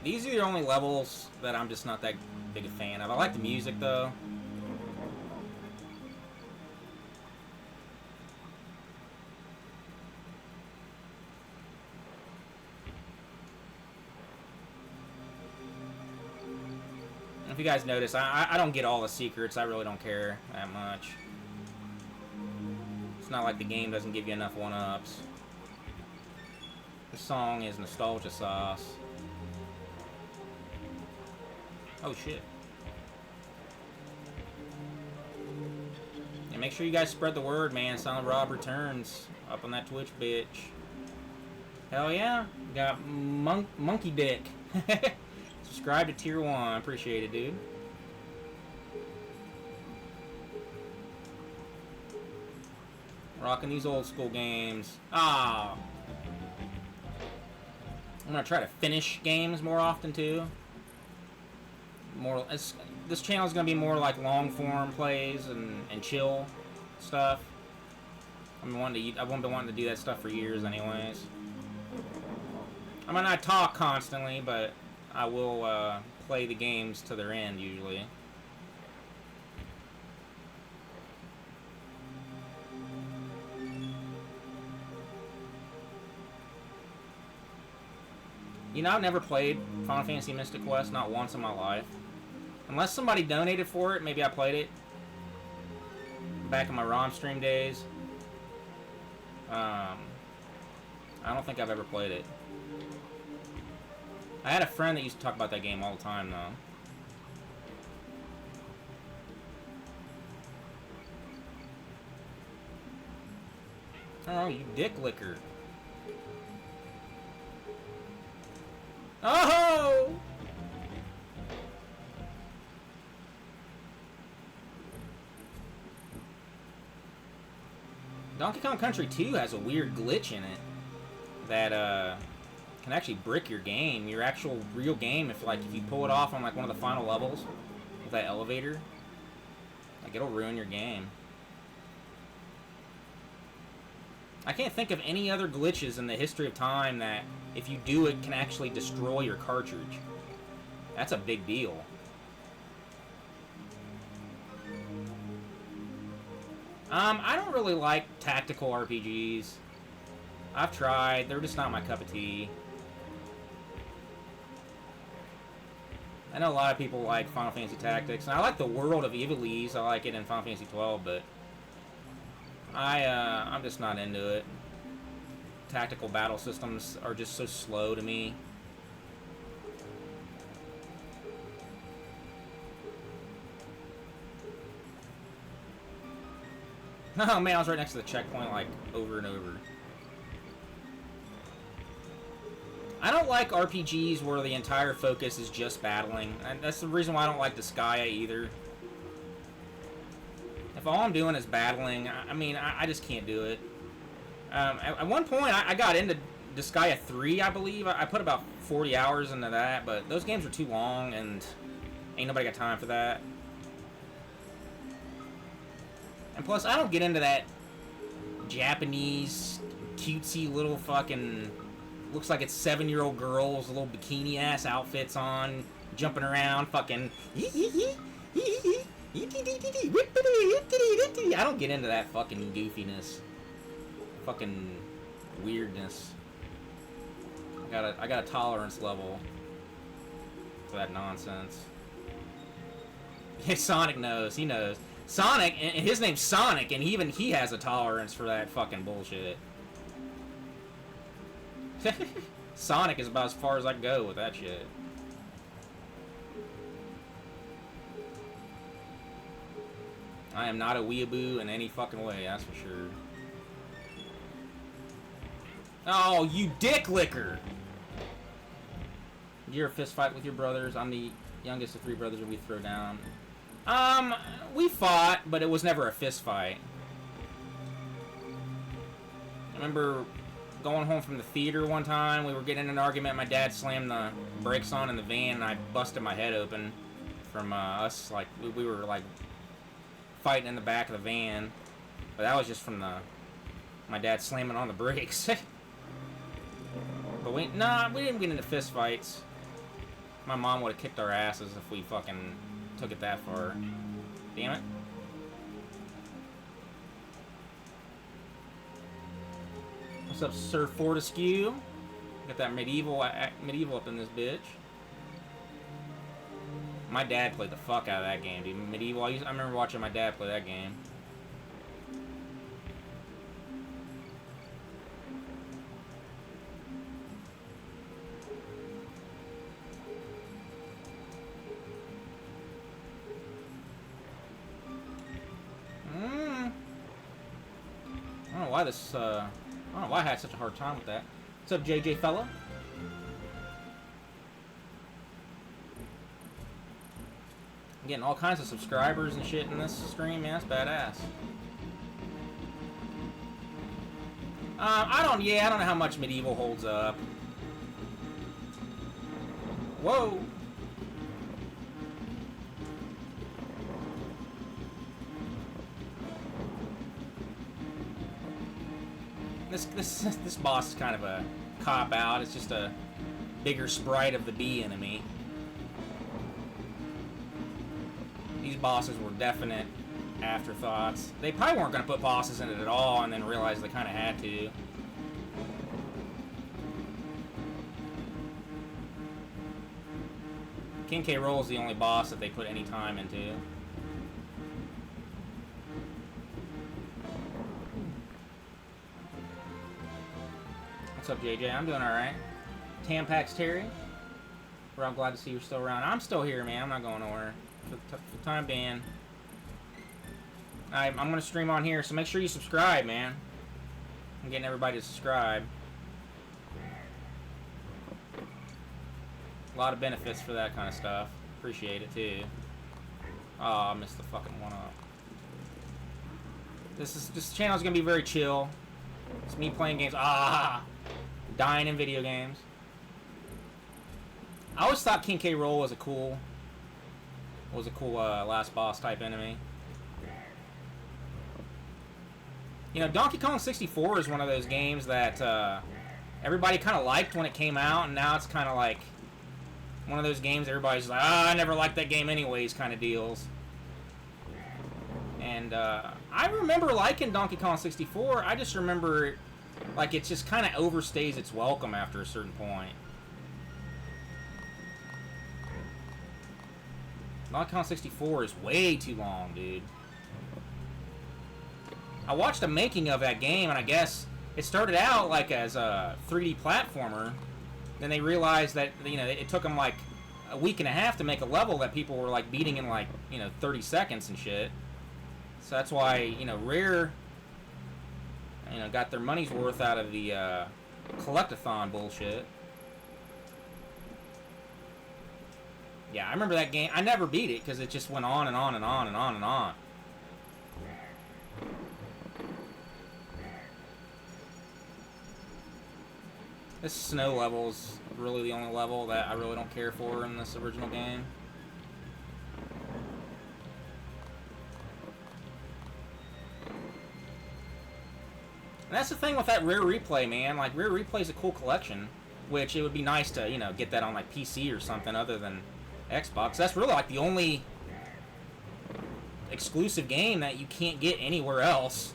These are the only levels that I'm just not that big a fan of. I like the music though. If you guys notice, I don't get all the secrets. I really don't care that much. It's not like the game doesn't give you enough one-ups. This song is nostalgia sauce. Oh shit. And make sure you guys spread the word, man. Silent Rob returns up on that Twitch bitch. Hell yeah. Got monkey dick. Subscribe to Tier 1. Appreciate it, dude. Rocking these old school games. Ah. I'm gonna try to finish games more often too. This channel is gonna be more like long form plays and chill stuff. I've been wanting to do that stuff for years, anyways. I mean, I talk constantly, but I will play the games to their end, usually. You know, I've never played Final Fantasy Mystic Quest, not once in my life. Unless somebody donated for it, maybe I played it. Back in my ROM stream days. I don't think I've ever played it. I had a friend that used to talk about that game all the time, though. Oh, you dick licker. Oh! Donkey Kong Country 2 has a weird glitch in it that, can actually brick your game, your actual real game, if you pull it off on like one of the final levels with that elevator, like it'll ruin your game. I can't think of any other glitches in the history of time that if you do it can actually destroy your cartridge. That's a big deal. I don't really like tactical RPGs. I've tried, they're just not my cup of tea. I know a lot of people like Final Fantasy Tactics, and I like the world of Ivalice. I like it in Final Fantasy 12, but I'm just not into it. Tactical battle systems are just so slow to me. Oh man, I was right next to the checkpoint like over and over. I don't like RPGs where the entire focus is just battling. And that's the reason why I don't like Disgaea either. If all I'm doing is battling, I mean, I just can't do it. At one point, I got into Disgaea 3, I believe. I put about 40 hours into that, but those games are too long, and ain't nobody got time for that. And plus, I don't get into that Japanese, cutesy little fucking... Looks like it's 7-year-old girls, little bikini-ass outfits on, jumping around, fucking... I don't get into that fucking goofiness. Fucking weirdness. I got a tolerance level for that nonsense. Yeah, Sonic knows. He knows. Sonic, and his name's Sonic, and even he has a tolerance for that fucking bullshit. Sonic is about as far as I can go with that shit. I am not a weeaboo in any fucking way, that's for sure. Oh, you dick licker! You're a fist fight with your brothers. I'm the youngest of 3 brothers and we throw down. We fought, but it was never a fist fight. I remember going home from the theater one time. We were getting in an argument. My dad slammed the brakes on in the van, and I busted my head open from us. Like, we were, like, fighting in the back of the van. But that was just from my dad slamming on the brakes. But we didn't get into fist fights. My mom would have kicked our asses if we fucking took it that far. Damn it. What's up, Sir Fortescue? Got that medieval up in this bitch. My dad played the fuck out of that game, dude. Medieval. I remember watching my dad play that game. I don't know why this. I don't know why I had such a hard time with that. What's up, JJ fella? I'm getting all kinds of subscribers and shit in this stream, man. That's badass. I don't know how much Medieval holds up. Whoa. This boss is kind of a cop-out. It's just a bigger sprite of the bee enemy. These bosses were definite afterthoughts. They probably weren't going to put bosses in it at all and then realized they kind of had to. King K. Rool is the only boss that they put any time into. What's up, JJ? I'm doing alright. Tampax Terry. I'm glad to see you're still around. I'm still here, man. I'm not going nowhere. For the time being. I'm going to stream on here, so make sure you subscribe, man. I'm getting everybody to subscribe. A lot of benefits for that kind of stuff. Appreciate it, too. Oh, I missed the fucking one up. This channel's going to be very chill. It's me playing games. Dying in video games. I always thought King K. Rool was a cool last boss type enemy. You know, Donkey Kong 64 is one of those games that everybody kind of liked when it came out, and now it's kind of like one of those games everybody's like, I never liked that game anyways kind of deals. And I remember liking Donkey Kong 64. I just remember like it just kind of overstays its welcome after a certain point. Donkey Kong 64 is way too long, dude. I watched a making of that game, and I guess it started out like as a 3D platformer. Then they realized that, you know, it took them like a week and a half to make a level that people were like beating in like, you know, 30 seconds and shit. So that's why, you know, Rare, you know, got their money's worth out of the collectathon bullshit. Yeah, I remember that game. I never beat it because it just went on and on and on and on and on. This snow level is really the only level that I really don't care for in this original game. And that's the thing with that Rare Replay, man. Like, Rare Replay is a cool collection, which it would be nice to, you know, get that on, like, PC or something other than Xbox. That's really, like, the only exclusive game that you can't get anywhere else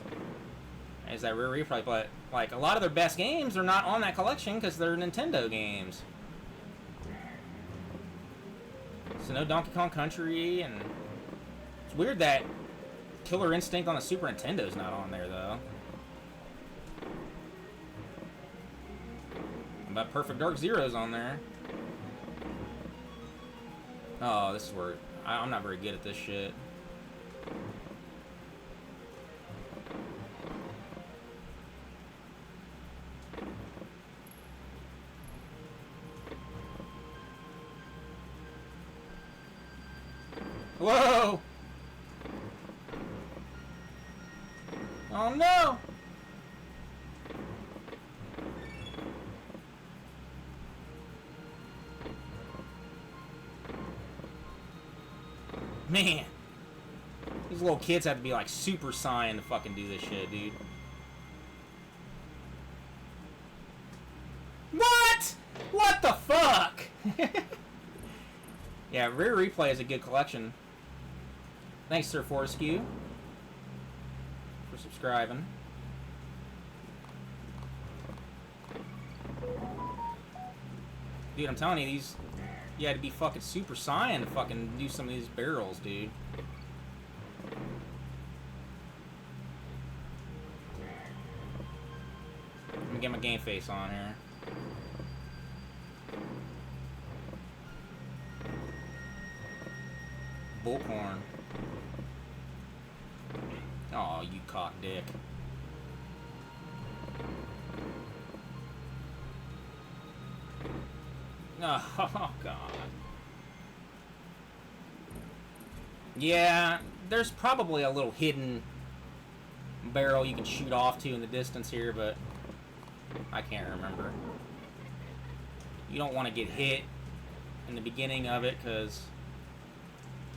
is that Rare Replay. But, like, a lot of their best games are not on that collection because they're Nintendo games. So no Donkey Kong Country, and it's weird that Killer Instinct on the Super Nintendo is not on there, though. But Perfect Dark Zero's on there. Oh, this is where I'm not very good at this shit. Whoa! Oh no! Man. These little kids have to be like Super Saiyan to fucking do this shit, dude. What? What the fuck? Yeah, Rare Replay is a good collection. Thanks, Sir Fortescue, for subscribing. Dude, I'm telling you, these... You had to be fucking Super Saiyan to fucking do some of these barrels, dude. Let me get my game face on here. Bullcorn. Oh, you cock dick. Oh, God. Yeah, there's probably a little hidden barrel you can shoot off to in the distance here, but I can't remember. You don't want to get hit in the beginning of it, because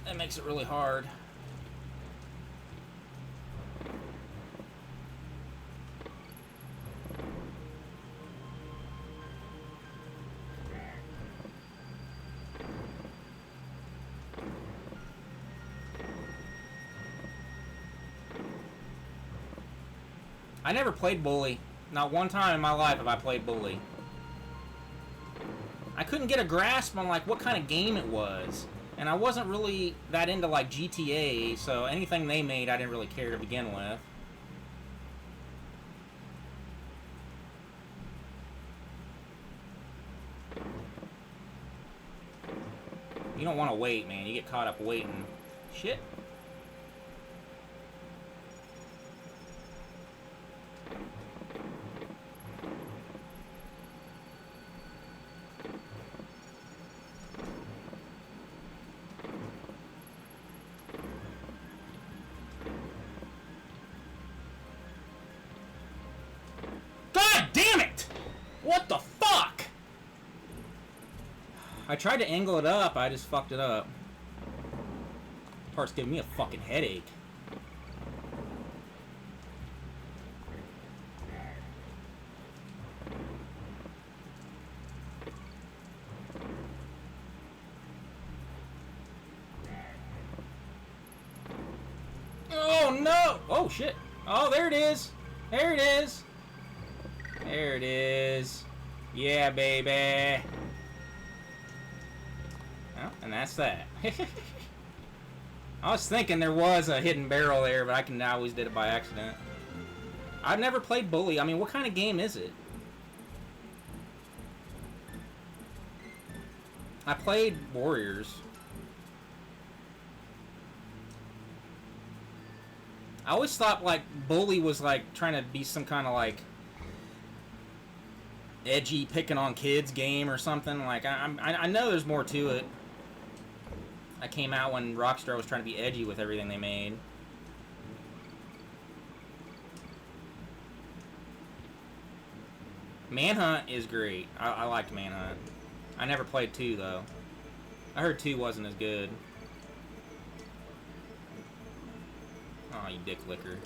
that makes it really hard. I never played Bully. Not one time in my life have I played Bully. I couldn't get a grasp on like what kind of game it was. And I wasn't really that into like GTA, so anything they made I didn't really care to begin with. You don't want to wait, man. You get caught up waiting. Shit. What the fuck? I tried to angle it up, I just fucked it up. This part's giving me a fucking headache. Oh no! Oh shit! Oh, there it is! There it is! There it is. Yeah, baby. Well, and that's that. I was thinking there was a hidden barrel there, but I always did it by accident. I've never played Bully. I mean, what kind of game is it? I played Warriors. I always thought, like, Bully was, like, trying to be some kind of, like, edgy picking on kids game or something. Like, I know there's more to it. I came out when Rockstar was trying to be edgy with everything they made. Manhunt is great. I liked Manhunt. I never played 2 though. I heard 2 wasn't as good. Oh, you dick licker.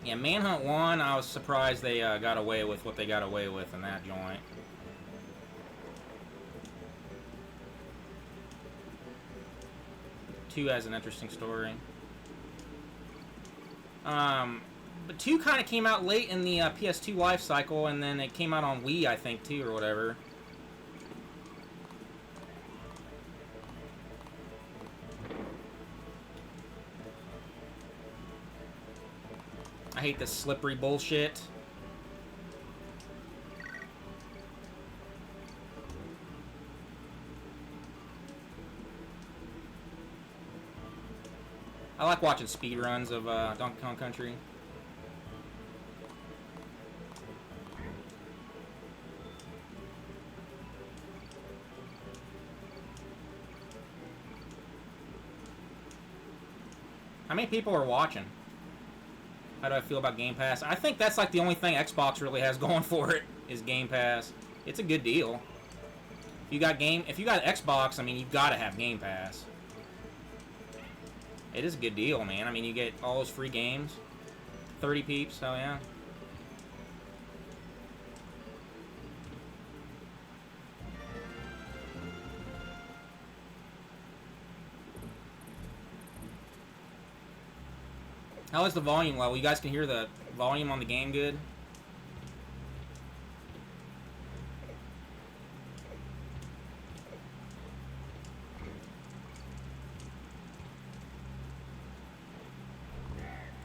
Yeah, Manhunt 1, I was surprised they got away with what they got away with in that joint. Two has an interesting story. But 2 kind of came out late in the PS2 life cycle, and then it came out on Wii, I think, too, or whatever. I hate this slippery bullshit. I like watching speedruns of Donkey Kong Country. How many people are watching? How do I feel about Game Pass? I think that's like the only thing Xbox really has going for it is Game Pass. It's a good deal. If you got Xbox, I mean, you've got to have Game Pass. It is a good deal, man. I mean, you get all those free games. 30 peeps, hell yeah. How is the volume level? You guys can hear the volume on the game good?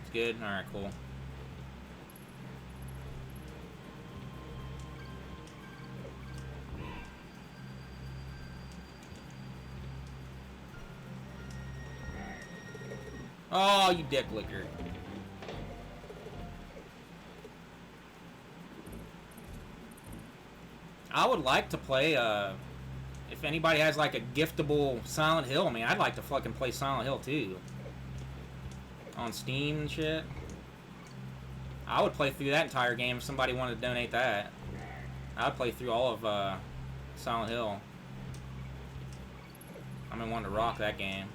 It's good? Alright, cool. Oh, you dick licker. I would like to play, if anybody has like a giftable Silent Hill, man, I'd like to fucking play Silent Hill too. On Steam and shit. I would play through that entire game if somebody wanted to donate that. I would play through all of, Silent Hill. I'm gonna want to rock that game.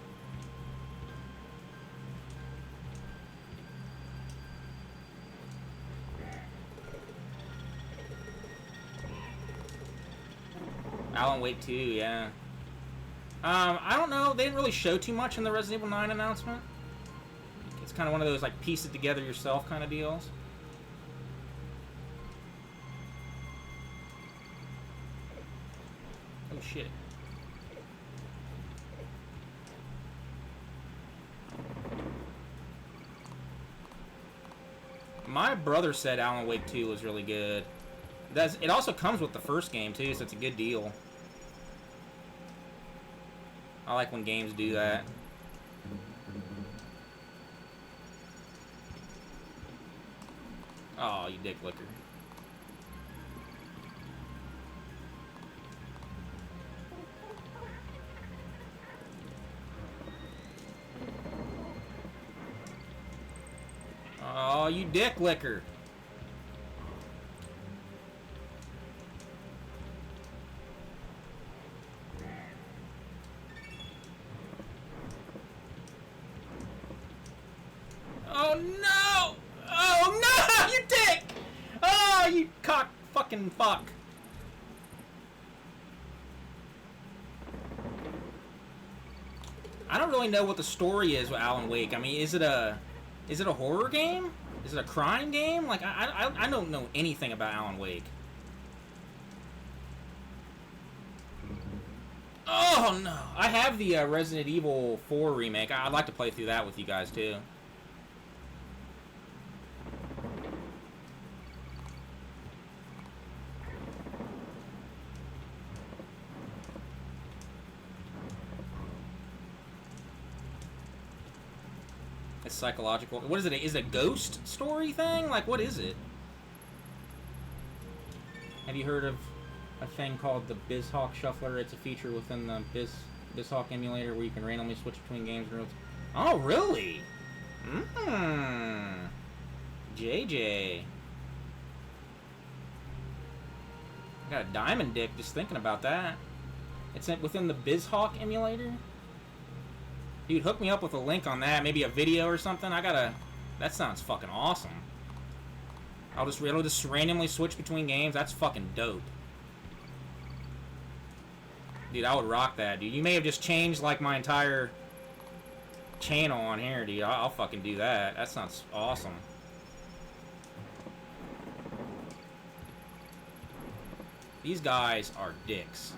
Alan Wake 2, yeah. I don't know. They didn't really show too much in the Resident Evil 9 announcement. It's kind of one of those, like, piece it together yourself kind of deals. Oh, shit. My brother said Alan Wake 2 was really good. It also comes with the first game, too, so it's a good deal. I like when games do that. Oh, you dick licker. Oh, you dick licker. Oh no! Oh no! You dick! Oh, you cock fucking fuck. I don't really know what the story is with Alan Wake. I mean, is it a horror game? Is it a crime game? Like, I don't know anything about Alan Wake. Oh no! I have the Resident Evil 4 remake. I'd like to play through that with you guys too. It's psychological. What is it? Is it a ghost story thing? Like, what is it? Have you heard of a thing called the BizHawk Shuffler? It's a feature within the BizHawk emulator where you can randomly switch between games and roads. Oh, really? JJ. I got a diamond dick just thinking about that. It's within the BizHawk emulator? Dude, hook me up with a link on that, maybe a video or something. That sounds fucking awesome. It'll just randomly switch between games. That's fucking dope. Dude, I would rock that, dude. You may have just changed, like, my entire channel on here, dude. I'll fucking do that. That sounds awesome. These guys are dicks.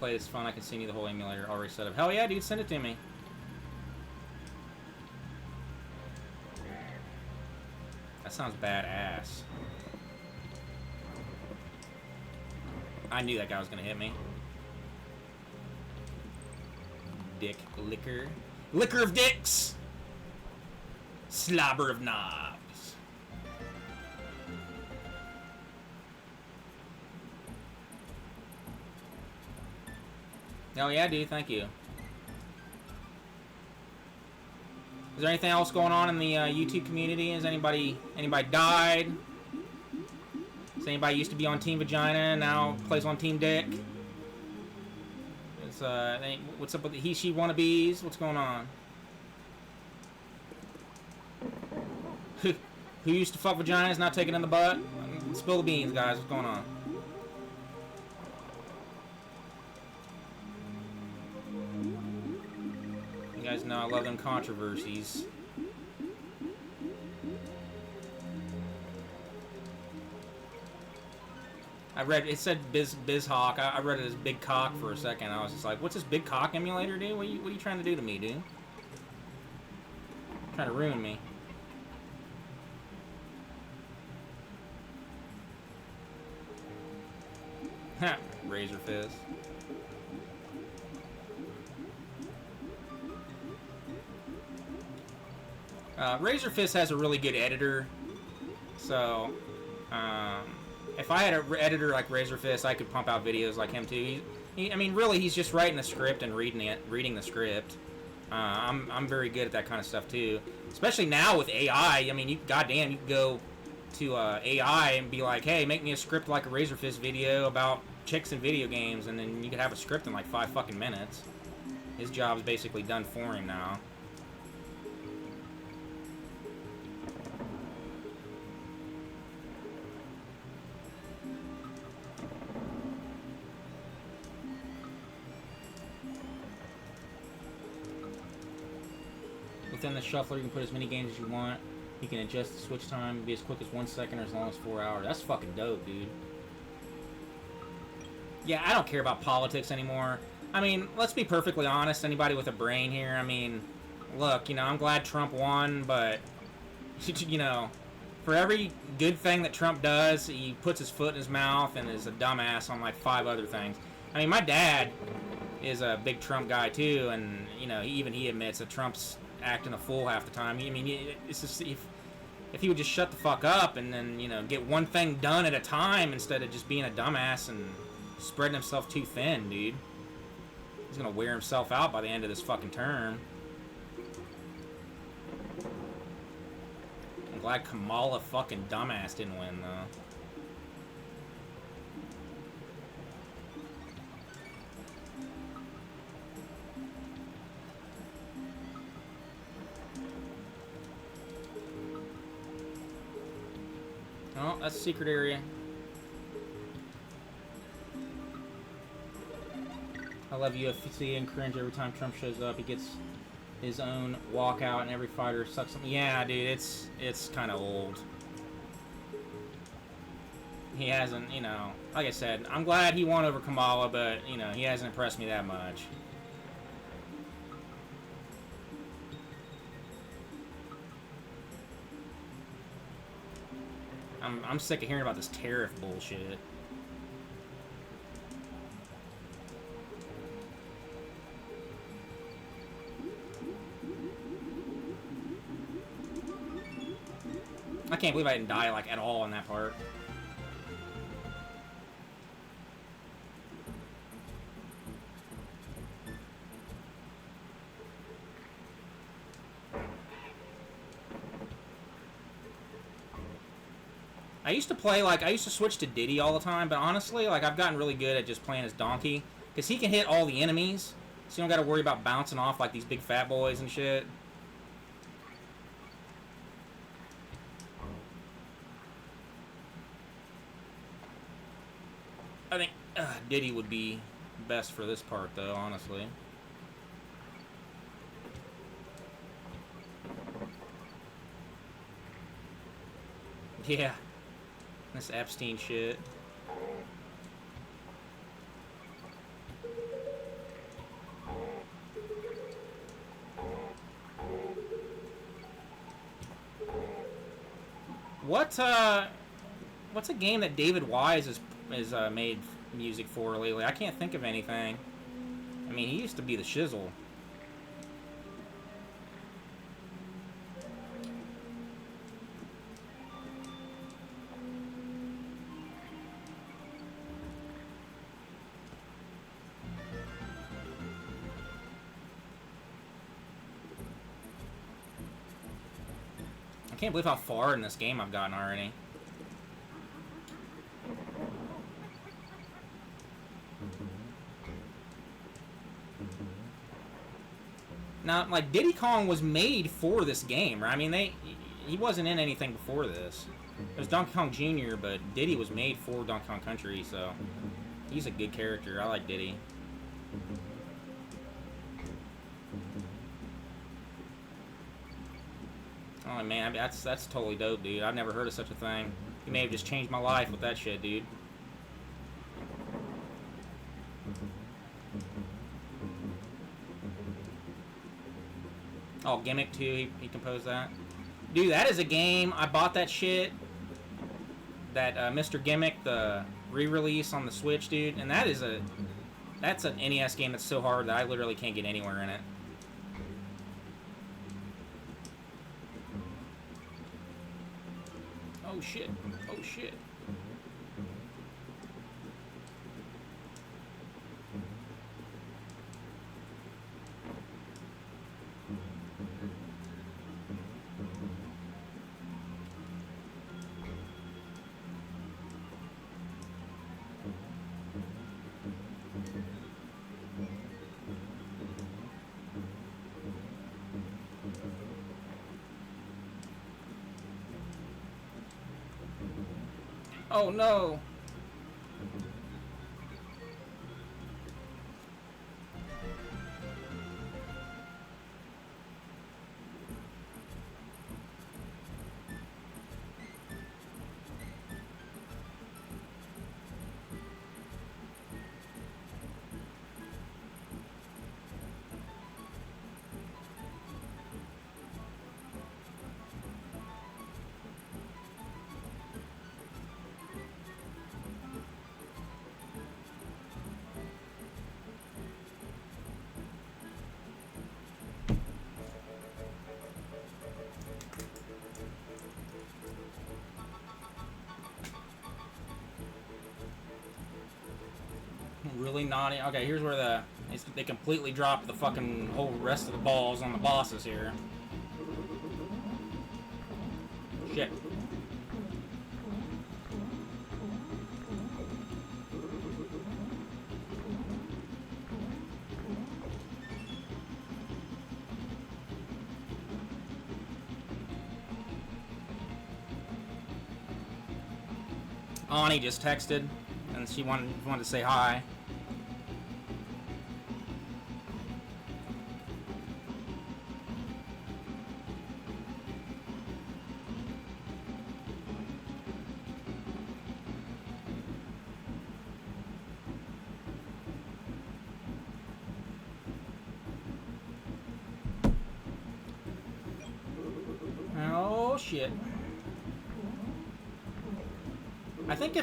Play this fun. I can send you the whole emulator already set up. Hell yeah, dude. Send it to me. That sounds badass. I knew that guy was gonna hit me. Dick licker. Licker of dicks! Slobber of knobs. Oh yeah, dude, thank you. Is there anything else going on in the YouTube community? Has anybody died? Is anybody used to be on Team Vagina, now plays on Team Dick? It's, what's up with the he, she wannabes? What's going on? Who used to fuck vaginas, now taking in the butt? Spill the beans, guys. What's going on? You guys know I love them controversies. I read, it said BizHawk. I read it as Big Cock for a second. I was just like, what's this Big Cock emulator, dude? What are you trying to do to me, dude? Trying to ruin me. Ha! Razor Fist. Razor Fist has a really good editor, so if I had an editor like Razor Fist, I could pump out videos like him too. I mean, really, he's just writing the script and reading the script. I'm very good at that kind of stuff too, especially now with AI. I mean, goddamn, you can go to AI and be like, hey, make me a script like a Razor Fist video about chicks in video games, and then you could have a script in like 5 fucking minutes. His job's basically done for him now. Within the shuffler, you can put as many games as you want. You can adjust the switch time, be as quick as 1 second or as long as 4 hours. That's fucking dope, dude. Yeah, I don't care about politics anymore. I mean, let's be perfectly honest, anybody with a brain here. I mean, look, you know, I'm glad Trump won, but, you know, for every good thing that Trump does, he puts his foot in his mouth and is a dumbass on like 5 other things. I mean, my dad is a big Trump guy too, and, you know, even he admits that Trump's acting a fool half the time. I mean, it's just, if he would just shut the fuck up and then, you know, get one thing done at a time instead of just being a dumbass and spreading himself too thin, dude. He's gonna wear himself out by the end of this fucking term. I'm glad Kamala fucking dumbass didn't win, though. Oh, that's a secret area. I love UFC and cringe every time Trump shows up. He gets his own walkout and every fighter sucks him. Yeah, dude, it's kind of old. He hasn't, you know, like I said, I'm glad he won over Kamala, but, you know, he hasn't impressed me that much. I'm sick of hearing about this tariff bullshit. I can't believe I didn't die, like, at all in that part. I used to play, like, I used to switch to Diddy all the time, but honestly, like, I've gotten really good at just playing as Donkey, because he can hit all the enemies, so you don't gotta worry about bouncing off like these big fat boys and shit. I think Diddy would be best for this part, though, honestly. Yeah. This Epstein shit. What's a game that David Wise has made music for lately? I can't think of anything. I mean, he used to be the shizzle. I can't believe how far in this game I've gotten already. Now, like, Diddy Kong was made for this game, right? I mean, he wasn't in anything before this. It was Donkey Kong Jr., but Diddy was made for Donkey Kong Country, so he's a good character. I like Diddy. Oh man, that's totally dope, dude. I've never heard of such a thing. You may have just changed my life with that shit, dude. Oh, Gimmick too. He composed that. Dude, that is a game. I bought that shit. That Mr. Gimmick, the re-release on the Switch, dude, and that's an NES game that's so hard that I literally can't get anywhere in it. Oh shit. Oh shit. Oh no! Really naughty. Okay, here's where they completely dropped the fucking whole rest of the balls on the bosses here. Shit. Ani just texted, and she wanted to say hi. Oh shit. I think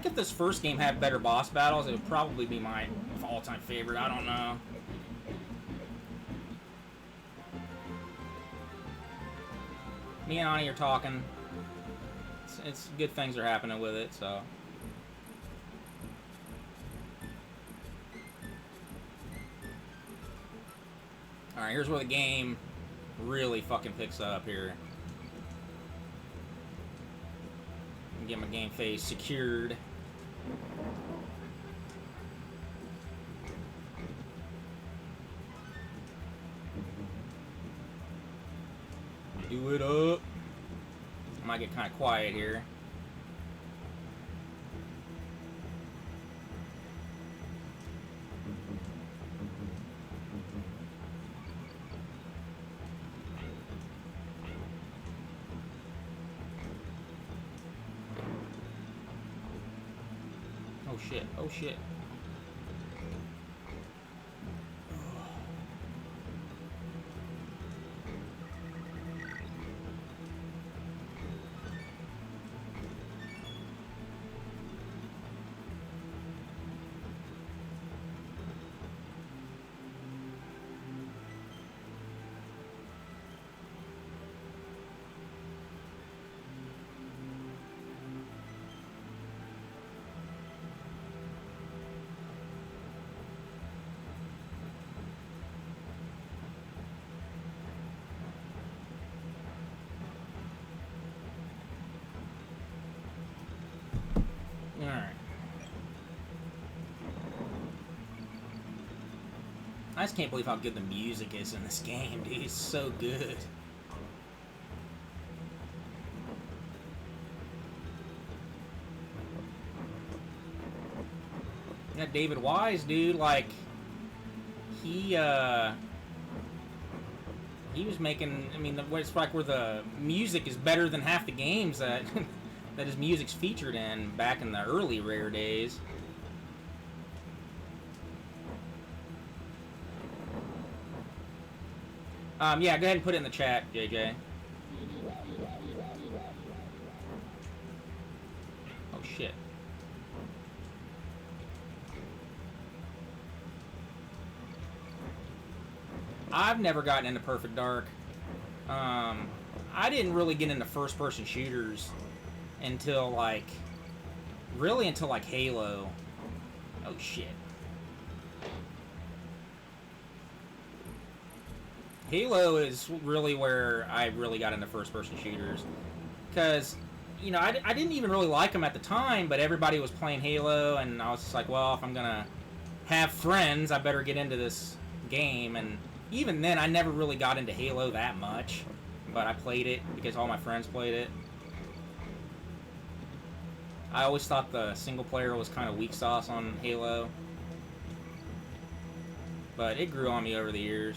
if this first game had better boss battles, it would probably be my all-time favorite. I don't know. Me and Ani are talking. It's good things are happening with it, so. Alright, here's where the game really fucking picks up here. Get my game face secured. Do it up. I might get kind of quiet here. Oh shit, oh shit. I just can't believe how good the music is in this game, dude. It's so good. Yeah, David Wise, dude, like, he was making, I mean, it's like where the music is better than half the games that that his music's featured in back in the early Rare days. Yeah, go ahead and put it in the chat, JJ. Oh, shit. I've never gotten into Perfect Dark. I didn't really get into first-person shooters until, like, really until, like, Halo. Oh, shit. Halo is really where I really got into first-person shooters. Because, you know, I didn't even really like them at the time, but everybody was playing Halo, and I was just like, well, if I'm gonna have friends, I better get into this game. And even then, I never really got into Halo that much, but I played it because all my friends played it. I always thought the single player was kind of weak sauce on Halo, but it grew on me over the years.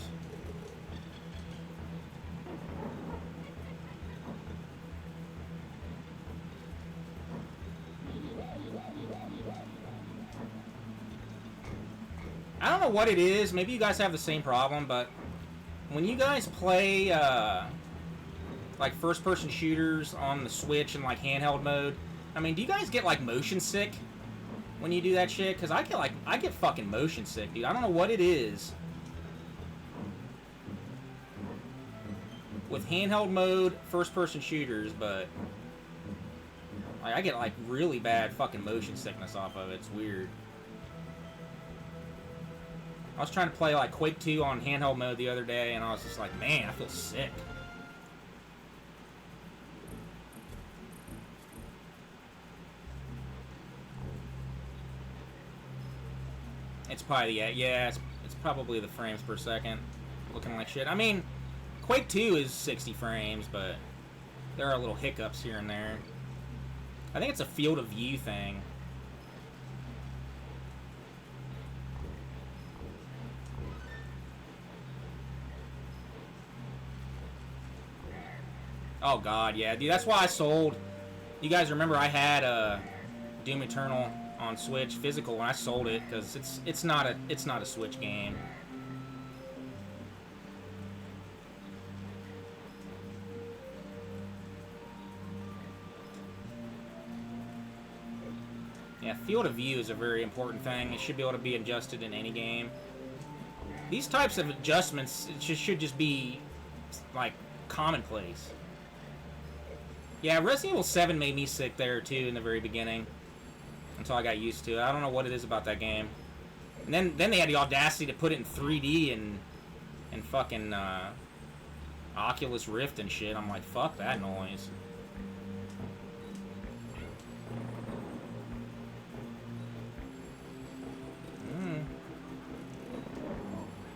I don't know what it is. Maybe you guys have the same problem, but when you guys play like first-person shooters on the Switch in like handheld mode, I mean, do you guys get like motion sick when you do that shit? Because I get fucking motion sick, dude. I don't know what it is with handheld mode first-person shooters, but like, I get like really bad fucking motion sickness off of it. It's weird. I was trying to play like Quake 2 on handheld mode the other day, and I was just like, man, I feel sick. It's probably, yeah, it's probably the frames per second looking like shit. I mean, Quake 2 is 60 frames, but there are little hiccups here and there. I think it's a field of view thing. Oh god, yeah, dude, that's why I sold. You guys remember I had Doom Eternal on Switch physical when I sold it because it's not a Switch game. Yeah, field of view is a very important thing. It should be able to be adjusted in any game. These types of adjustments should just be like commonplace. Yeah, Resident Evil 7 made me sick there, too, in the very beginning. Until I got used to it. I don't know what it is about that game. And then they had the audacity to put it in 3D and fucking Oculus Rift and shit. I'm like, fuck that noise.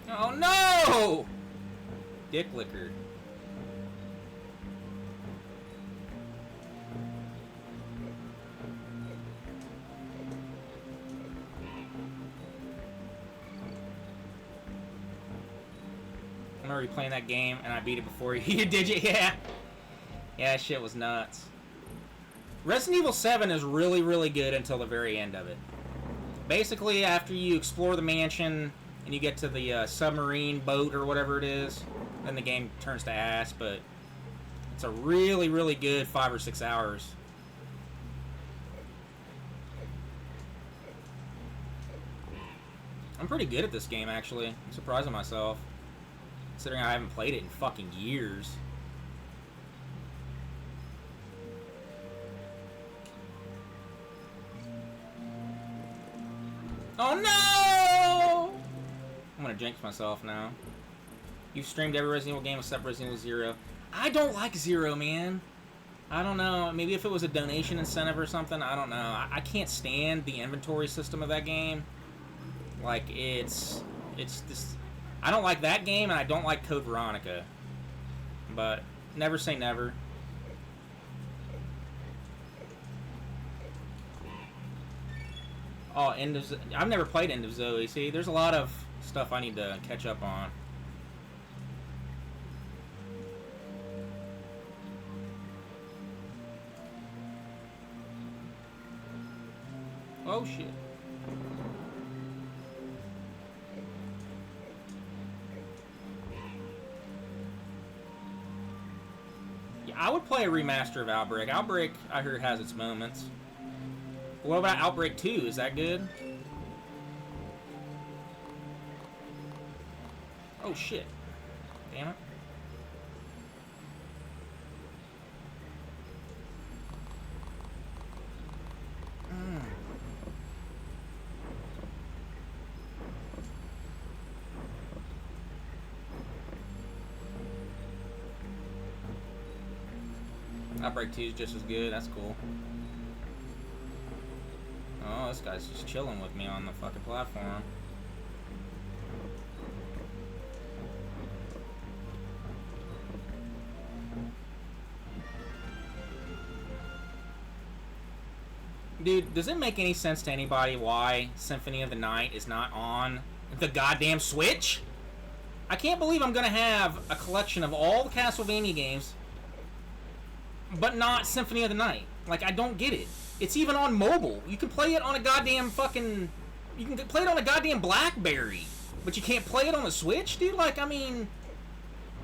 Oh, no! Dick liquor. I'm already playing that game, and I beat it before you did it. Yeah. Yeah, that shit was nuts. Resident Evil 7 is really, really good until the very end of it. Basically, after you explore the mansion, and you get to the submarine boat or whatever it is, then the game turns to ass, but it's a really, really good 5 or 6 hours. I'm pretty good at this game, actually. I'm surprising myself. Considering I haven't played it in fucking years. Oh no! I'm gonna jinx myself now. You've streamed every Resident Evil game except Resident Evil 0. I don't like 0, man. I don't know. Maybe if it was a donation incentive or something, I don't know. I can't stand the inventory system of that game. Like, it's just... I don't like that game, and I don't like Code Veronica. But never say never. Oh, I've never played End of Zoe. See, there's a lot of stuff I need to catch up on. Oh shit. Yeah, I would play a remaster of Outbreak. Outbreak, I heard, has its moments. What about Outbreak 2? Is that good? Oh shit. Damn it. Outbreak 2 is just as good. That's cool. Oh, this guy's just chilling with me on the fucking platform. Dude, does it make any sense to anybody why Symphony of the Night is not on the goddamn Switch? I can't believe I'm gonna have a collection of all the Castlevania games, but not Symphony of the Night. Like, I don't get it. It's even on mobile. You can play it on a goddamn fucking... You can play it on a goddamn BlackBerry, but you can't play it on the Switch, dude? Like, I mean...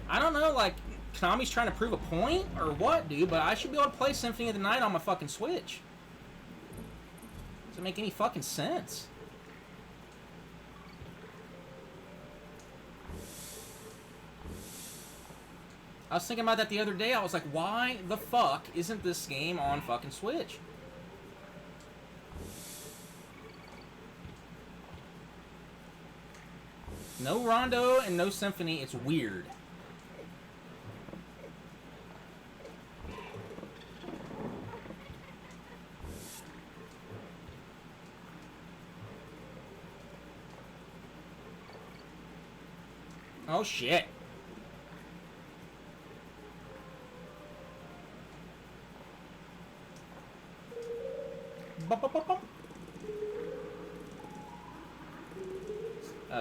I don't know, like, Konami's trying to prove a point or what, dude, but I should be able to play Symphony of the Night on my fucking Switch. Doesn't make any fucking sense. I was thinking about that the other day. I was like, why the fuck isn't this game on fucking Switch? No Rondo and no Symphony. It's weird. Oh shit.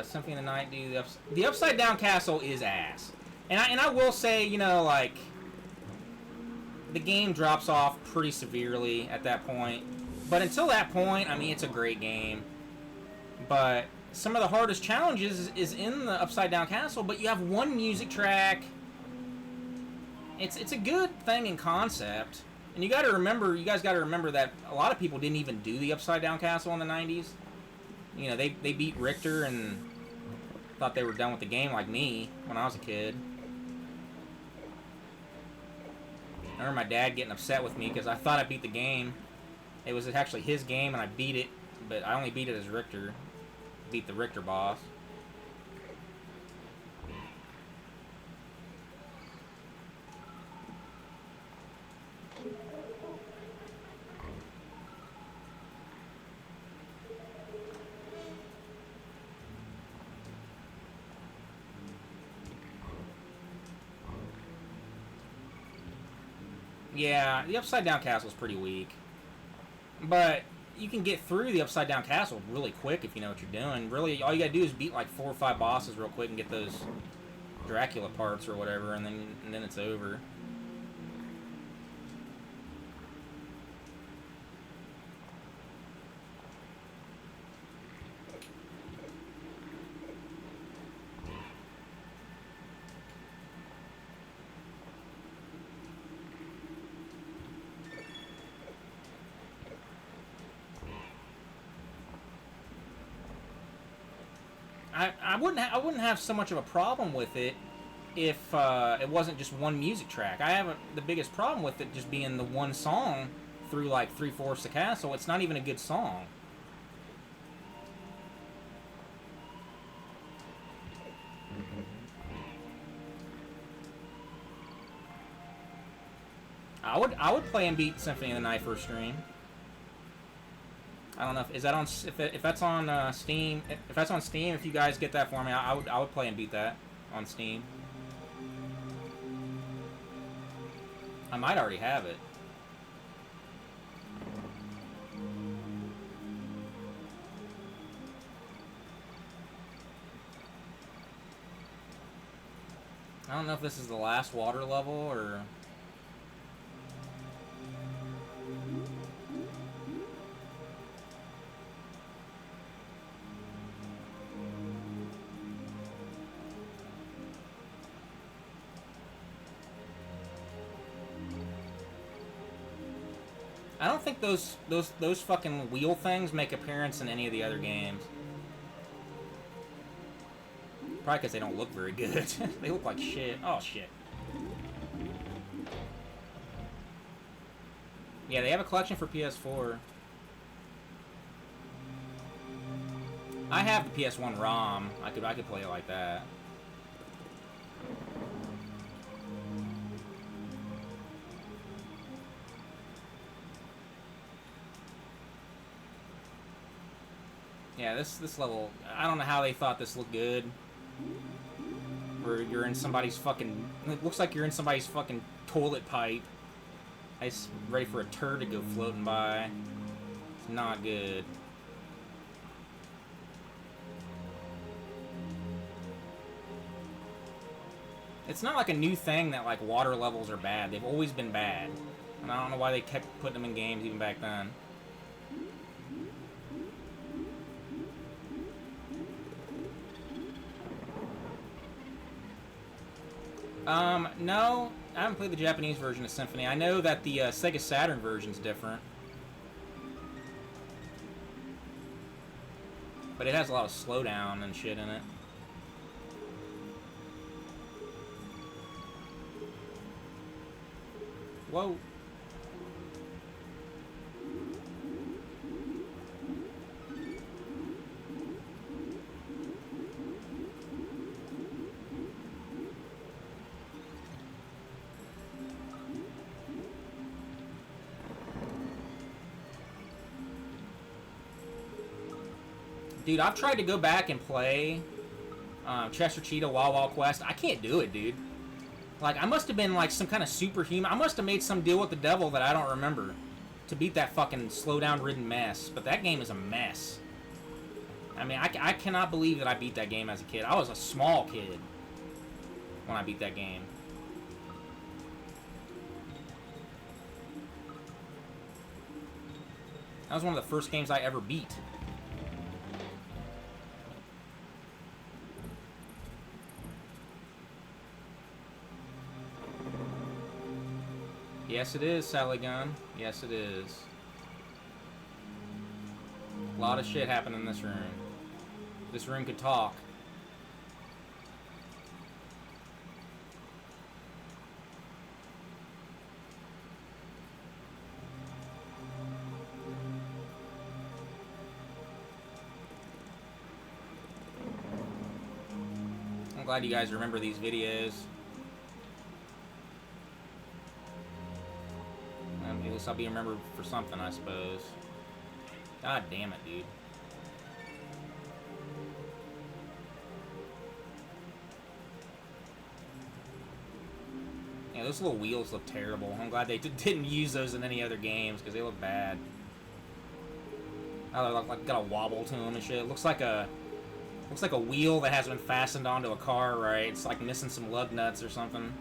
Symphony of the Night, dude. The Upside Down Castle is ass. And I will say, you know, like, the game drops off pretty severely at that point. But until that point, I mean, it's a great game. But some of the hardest challenges is in the Upside Down Castle, but you have one music track. It's a good thing in concept. And you guys gotta remember that a lot of people didn't even do the Upside Down Castle in the 90s. You know, they beat Richter and thought they were done with the game like me when I was a kid. I remember my dad getting upset with me because I thought I beat the game. It was actually his game and I beat it, but I only beat it as Richter. Beat the Richter boss. Yeah, the Upside Down Castle is pretty weak. But you can get through the Upside Down Castle really quick if you know what you're doing. Really, all you gotta do is beat like 4 or 5 bosses real quick and get those Dracula parts or whatever, and then it's over. I wouldn't have so much of a problem with it if it wasn't just one music track. I have the biggest problem with it just being the one song through like 3/4 the castle. It's not even a good song. I would play and beat Symphony of the Night for a stream. I don't know if is that on if that's on Steam. If that's on Steam, if you guys get that for me, I would play and beat that on Steam. I might already have it. I don't know if this is the last water level or... I don't think those fucking wheel things make appearance in any of the other games. Probably because they don't look very good. They look like shit. Oh, shit. Yeah, they have a collection for PS4. I have the PS1 ROM. I could play it like that. Yeah, this level, I don't know how they thought this looked good. Where you're in somebody's fucking... It looks like you're in somebody's fucking toilet pipe. It's ready for a turd to go floating by. It's not good. It's not like a new thing that, like, water levels are bad. They've always been bad. And I don't know why they kept putting them in games even back then. No, I haven't played the Japanese version of Symphony. I know that the Sega Saturn version's different. But it has a lot of slowdown and shit in it. Whoa. Dude, I've tried to go back and play Chester Cheetah Wild Wild Quest. I can't do it, dude. Like, I must have been, like, some kind of superhuman. I must have made some deal with the devil that I don't remember to beat that fucking slowdown-ridden mess. But that game is a mess. I mean, I cannot believe that I beat that game as a kid. I was a small kid when I beat that game. That was one of the first games I ever beat. Yes, it is, Sally Gunn. Yes, it is. A lot of shit happened in this room. This room could talk. I'm glad you guys remember these videos. At least I'll be remembered for something, I suppose. God damn it, dude. Yeah, those little wheels look terrible. I'm glad they didn't use those in any other games, because they look bad. Oh, they look like got a wobble to them and shit. It looks like a wheel that hasn't been fastened onto a car, right? It's like missing some lug nuts or something.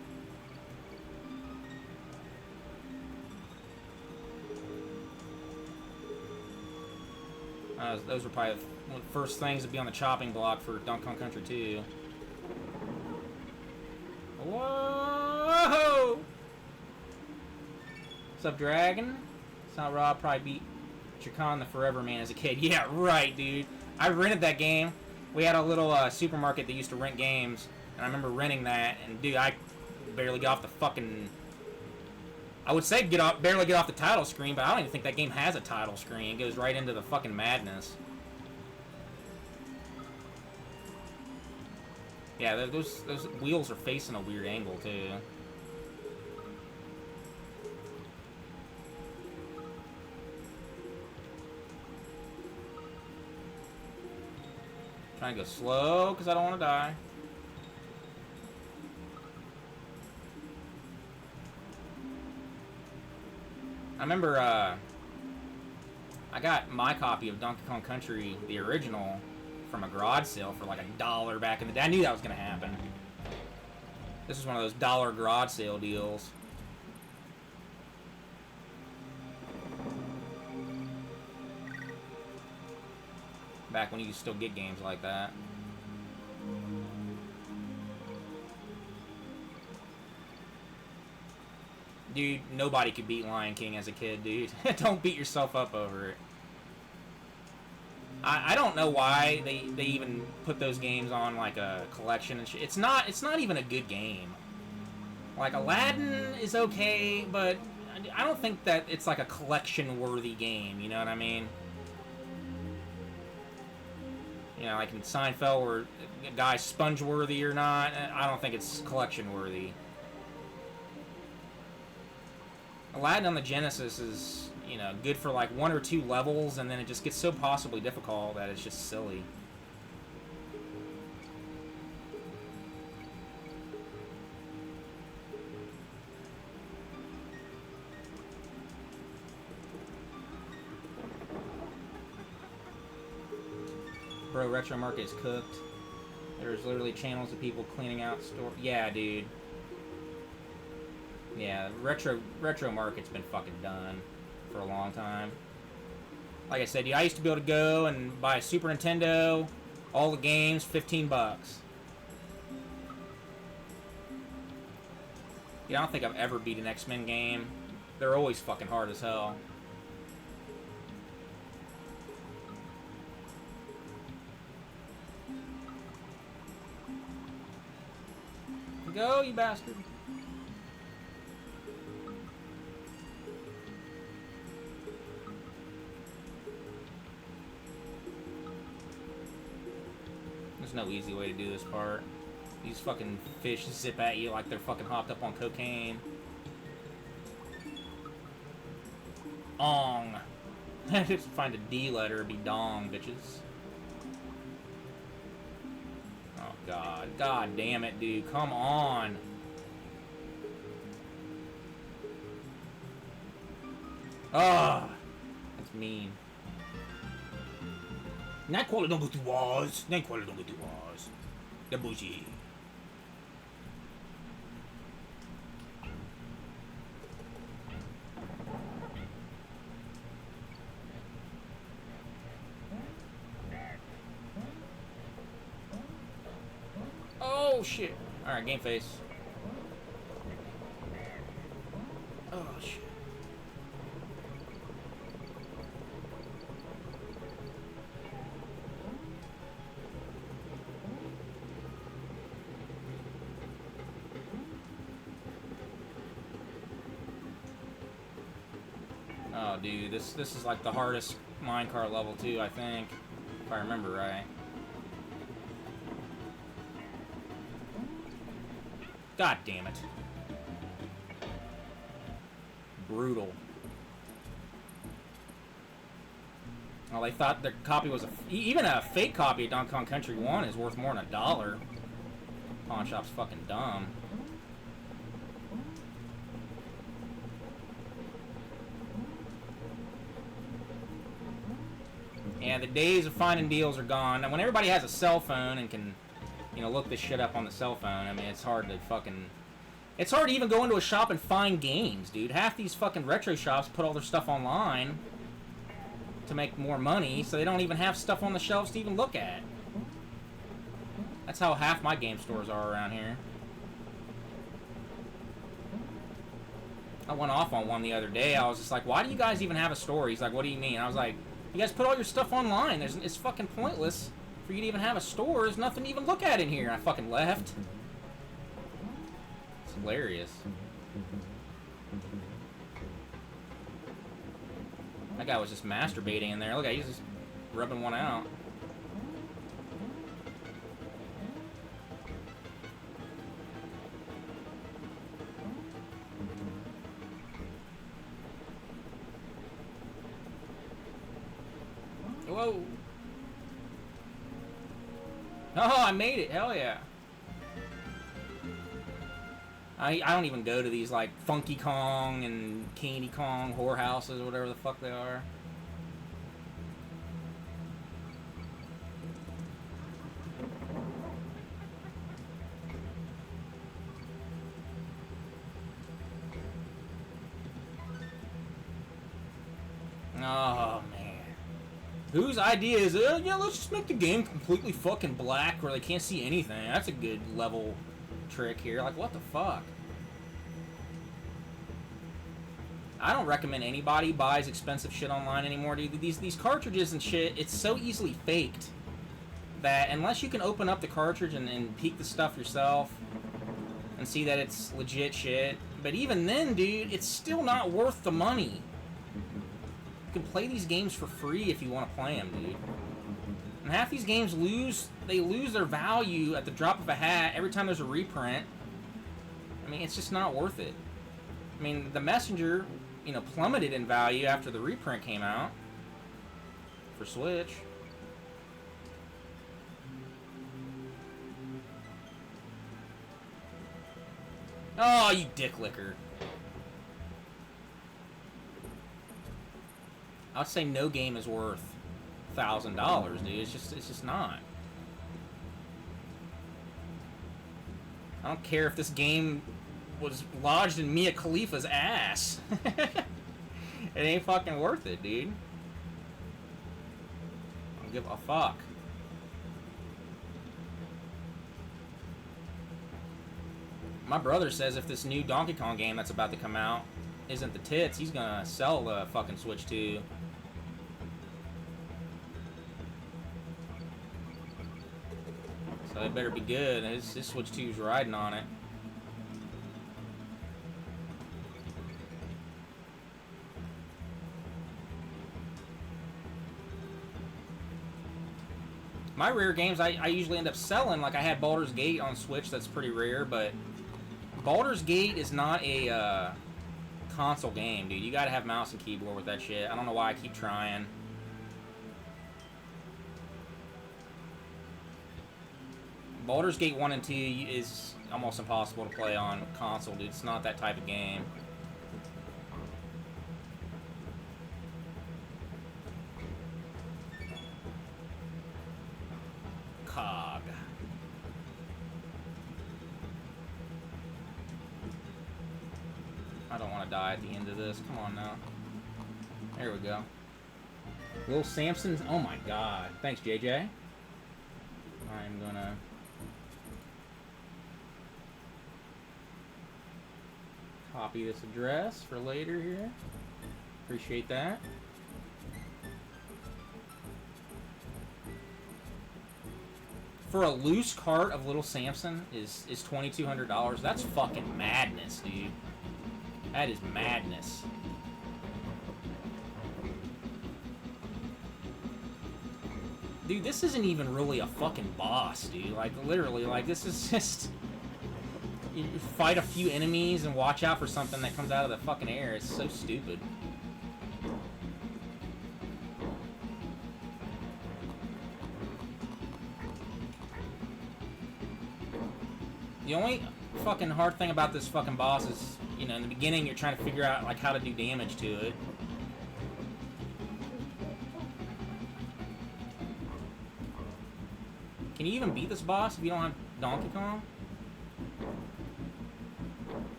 Those were probably one of the first things to be on the chopping block for Donkey Kong Country 2. Whoa! What's up, Dragon? It's not Rob. Probably beat Chacon the Forever Man as a kid. Yeah, right, dude. I rented that game. We had a little supermarket that used to rent games, and I remember renting that. And dude, I barely got off the fucking. I would say barely get off the title screen, but I don't even think that game has a title screen. It goes right into the fucking madness. Yeah, those wheels are facing a weird angle, too. Trying to go slow because I don't want to die. I remember I got my copy of Donkey Kong Country, the original, from a garage sale for like $1 back in the day. I knew that was going to happen. This is one of those dollar garage sale deals. Back when you could still get games like that. Dude, nobody could beat Lion King as a kid, dude. Don't beat yourself up over it. I don't know why they even put those games on like a collection and shit. It's not even a good game. Like Aladdin is okay, but I don't think that it's like a collection worthy game, you know what I mean? You know, like in Seinfeld where a guy's sponge worthy or not, I don't think it's collection worthy. Aladdin on the Genesis is, you know, good for like 1 or 2 levels, and then it just gets so possibly difficult that it's just silly. Bro, Retro Market is cooked. There's literally channels of people cleaning out store. Yeah, dude. Yeah, retro Market's been fucking done for a long time. Like I said, I used to be able to go and buy a Super Nintendo, all the games, $15. Yeah, I don't think I've ever beat an X-Men game. They're always fucking hard as hell. Go, you bastard. There's no easy way to do this part. These fucking fish zip at you like they're fucking hopped up on cocaine. Ong. Just find a D letter, be dong, bitches. Oh god. God damn it, dude. Come on. Ah, that's mean. Night quality don't go through walls. Night quality don't go through walls. The bougie. Oh shit. Alright, game face. Oh shit. Oh, dude, this is like the hardest minecart level too, I think, if I remember right. God damn it! Brutal. Well, they thought their copy was even a fake copy of Donkey Kong Country 1 is worth more than $1. Pawn shop's fucking dumb. Yeah, the days of finding deals are gone. And when everybody has a cell phone and can, you know, look this shit up on the cell phone, I mean, it's hard to fucking... It's hard to even go into a shop and find games, dude. Half these fucking retro shops put all their stuff online to make more money, so they don't even have stuff on the shelves to even look at. That's how half my game stores are around here. I went off on one the other day. I was just like, why do you guys even have a store? He's like, what do you mean? I was like, you guys put all your stuff online. It's fucking pointless for you to even have a store. There's nothing to even look at in here. I fucking left. It's hilarious. That guy was just masturbating in there. Look at, he's just rubbing one out. Whoa. Oh, I made it. Hell yeah. I don't even go to these, like, Funky Kong and Candy Kong whorehouses or whatever the fuck they are. Oh, man. Whose idea is, yeah, let's just make the game completely fucking black where they can't see anything. That's a good level trick here. Like, what the fuck? I don't recommend anybody buys expensive shit online anymore, dude. These cartridges and shit, it's so easily faked that unless you can open up the cartridge and peek the stuff yourself and see that it's legit shit, but even then, dude, it's still not worth the money. You can play these games for free if you want to play them, dude. And half these games lose their value at the drop of a hat every time there's a reprint. I mean, it's just not worth it. I mean, The Messenger, you know, plummeted in value after the reprint came out for Switch. Oh, you dick licker. I would say no game is worth $1,000, dude. It's just not. I don't care if this game was lodged in Mia Khalifa's ass. It ain't fucking worth it, dude. I don't give a fuck. My brother says if this new Donkey Kong game that's about to come out isn't the tits, he's gonna sell the fucking Switch 2. So it better be good. His Switch 2's riding on it. My rare games, I usually end up selling. Like, I had Baldur's Gate on Switch. That's pretty rare, but Baldur's Gate is not a console game, dude. You gotta have mouse and keyboard with that shit. I don't know why I keep trying. Baldur's Gate 1 and 2 is almost impossible to play on console, dude. It's not that type of game. Cog. I don't want to die at the end of this. Come on now. There we go. Little Samson's. Oh my god. Thanks, JJ. I'm gonna... copy this address for later here. Appreciate that. For a loose cart of Little Samson is $2,200. That's fucking madness, dude. That is madness. Dude, this isn't even really a fucking boss, dude. Like, literally, like, this is just... You fight a few enemies and watch out for something that comes out of the fucking air. It's so stupid. The only fucking hard thing about this fucking boss is, you know, in the beginning you're trying to figure out, like, how to do damage to it. Can you even beat this boss if you don't have Donkey Kong?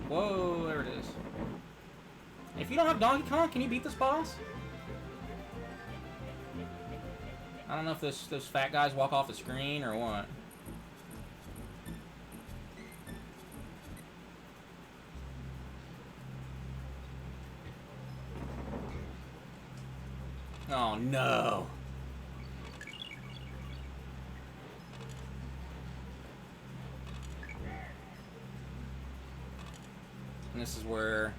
Whoa, there it is. If you don't have Donkey Kong, can you beat this boss? I don't know if those fat guys walk off the screen or what. Oh no. And this is where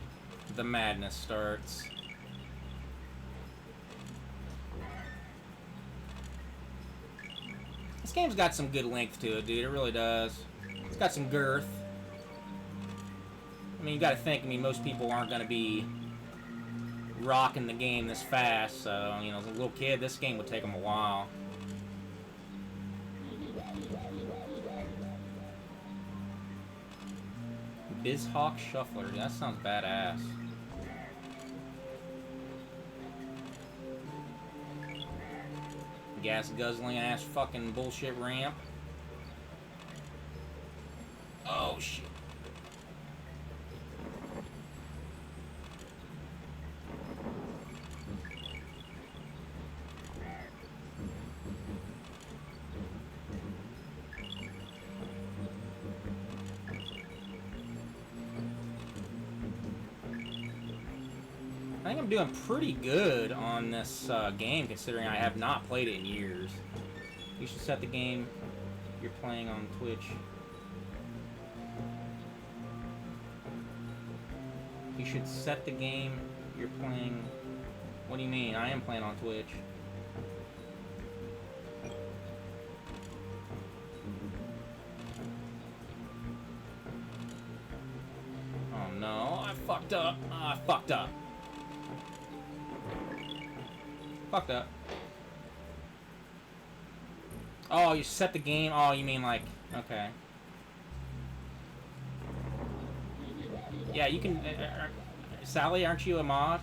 the madness starts. This game's got some good length to it, dude. It really does. It's got some girth. I mean, you gotta think, I mean, most people aren't gonna be rocking the game this fast. So, you know, as a little kid, this game would take them a while. Bizhawk Shuffler. That sounds badass. Gas guzzling ass fucking bullshit ramp. Oh shit. I think I'm doing pretty good on this game, considering I have not played it in years. You should set the game you're playing on Twitch. You should set the game you're playing... What do you mean? I am playing on Twitch. Oh no, I fucked up. I fucked up. Fucked up. Oh, you set the game? Oh, you mean like... Okay. Yeah, you can... Sally, aren't you a mod?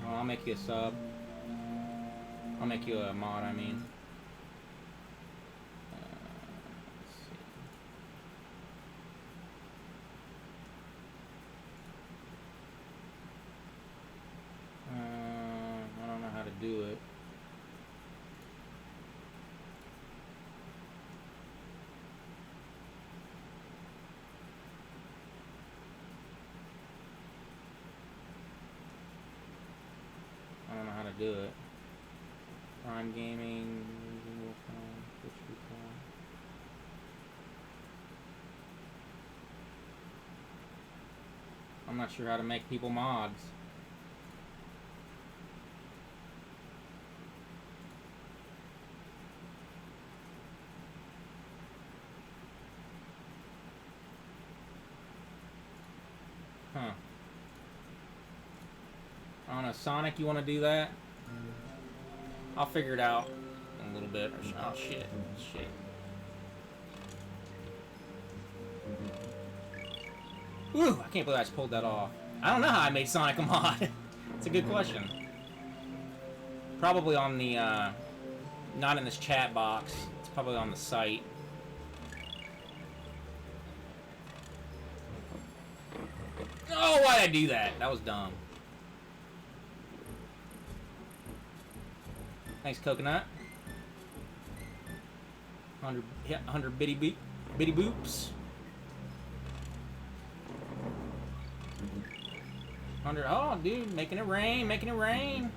I'll make you a sub. I'll make you a mod, I mean. Let's see. I don't know how to do it. I don't know how to do it. Prime Gaming, Twitch VOD. I'm not sure how to make people mods. Huh. I don't know, Sonic, you want to do that? I'll figure it out in a little bit. Oh, shit. Shit. Woo! I can't believe I just pulled that off. I don't know how I made Sonic a mod. It's a good question. Probably on the, not in this chat box. It's probably on the site. Oh, why'd I do that? That was dumb. Thanks, Coconut. 100 bitty boops. 100. Oh, dude, making it rain, making it rain.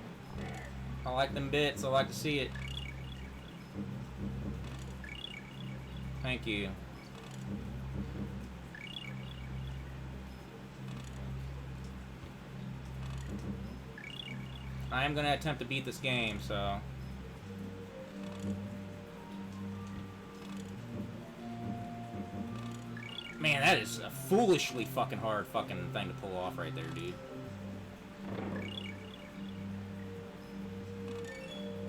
I like them bits. I like to see it. Thank you. I am gonna attempt to beat this game, so. Man, that is a foolishly fucking hard fucking thing to pull off right there, dude.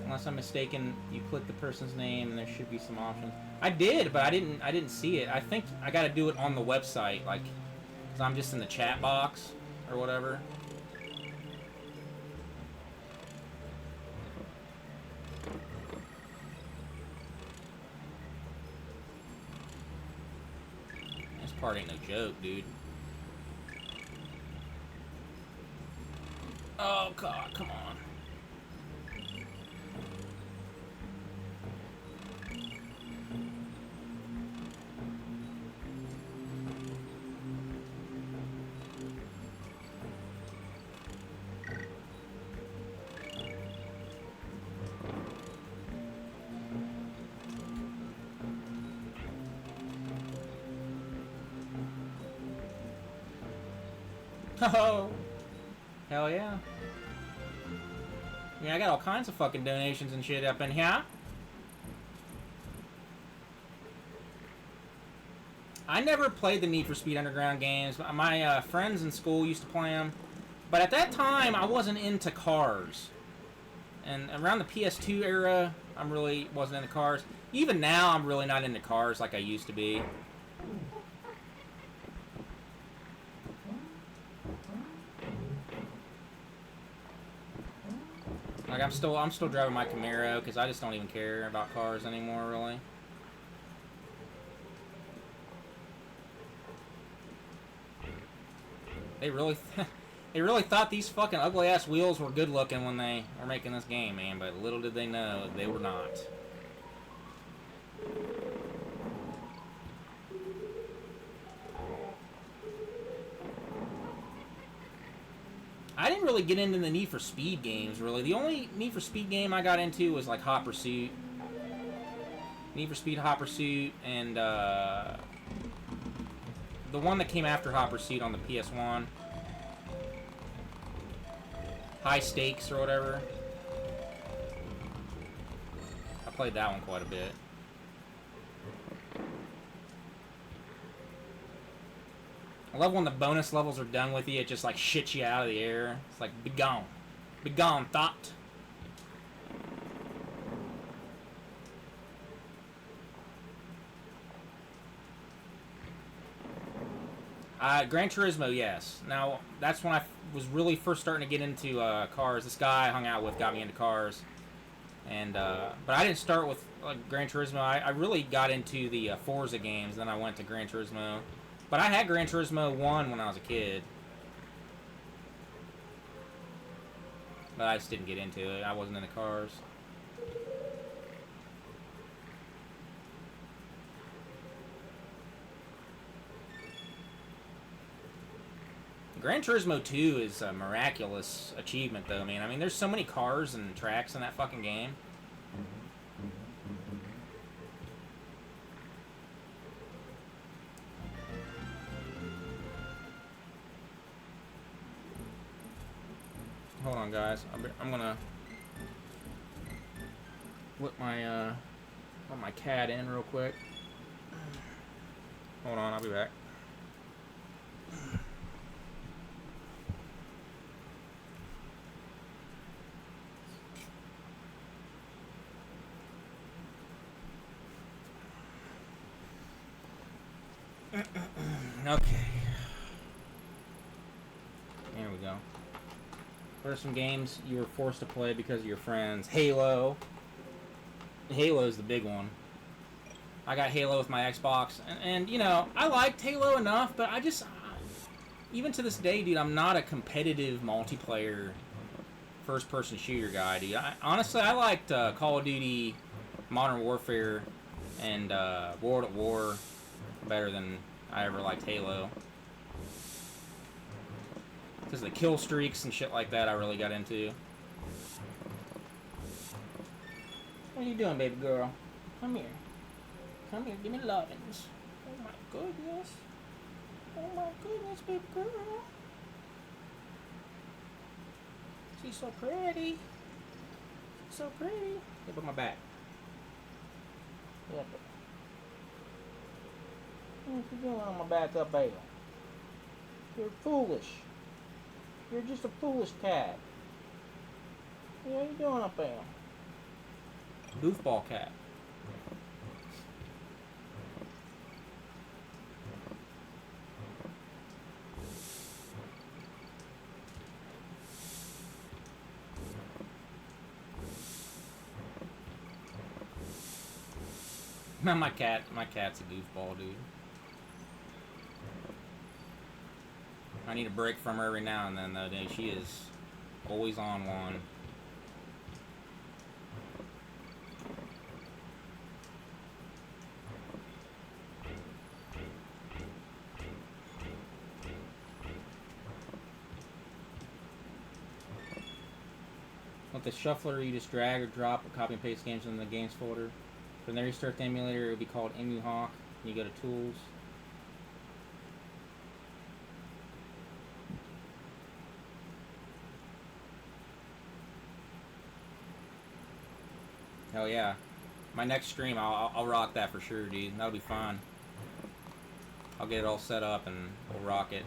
Unless I'm mistaken, you click the person's name and there should be some options. I did, but I didn't see it. I think I gotta do it on the website, like, 'cause I'm just in the chat box or whatever. Part ain't no joke, dude. Oh god, come on. Oh, hell yeah. Yeah, I got all kinds of fucking donations and shit up in here. I never played the Need for Speed Underground games. My friends in school used to play them. But at that time, I wasn't into cars. And around the PS2 era, I really wasn't into cars. Even now, I'm really not into cars like I used to be. Like, I'm still driving my Camaro because I just don't even care about cars anymore, really. They really thought these fucking ugly ass wheels were good looking when they were making this game, man. But little did they know they were not. I didn't really get into the Need for Speed games, really. The only Need for Speed game I got into was, like, Hot Pursuit. Need for Speed Hot Pursuit, and, the one that came after Hot Pursuit on the PS1. High Stakes, or whatever. I played that one quite a bit. I love when the bonus levels are done with you, it just like shits you out of the air. It's like, be gone. Be gone, thought. Gran Turismo, yes. Now, that's when I was really first starting to get into cars. This guy I hung out with got me into cars. And, but I didn't start with Gran Turismo. I really got into the Forza games, then I went to Gran Turismo. But I had Gran Turismo 1 when I was a kid. But I just didn't get into it. I wasn't into cars. Gran Turismo 2 is a miraculous achievement, though, man. I mean, there's so many cars and tracks in that fucking game. Hold on, guys. I'm gonna let my cat in real quick. Hold on, I'll be back. Okay. There we go. What are some games you were forced to play because of your friends? Halo. Halo's the big one. I got Halo with my Xbox, and you know, I liked Halo enough, but even to this day, dude, I'm not a competitive multiplayer first-person shooter guy, dude. Honestly, I liked Call of Duty, Modern Warfare, and World at War better than I ever liked Halo. Because of the kill streaks and shit like that I really got into. What are you doing, baby girl? Come here. Come here, give me lovins'. Oh my goodness. Oh my goodness, baby girl. She's so pretty. So pretty. Get up my back. Yep. What you doing on my back up there? You're foolish. You're just a foolish cat. What are you doing up there? Goofball cat. My cat's a goofball, dude. I need a break from her every now and then, though, dude. She is always on one. With the shuffler, you just drag or drop or copy and paste games in the games folder. From there, you start the emulator. It will be called EmuHawk. You go to Tools. Hell yeah. My next stream, I'll rock that for sure, dude. That'll be fun. I'll get it all set up and we'll rock it.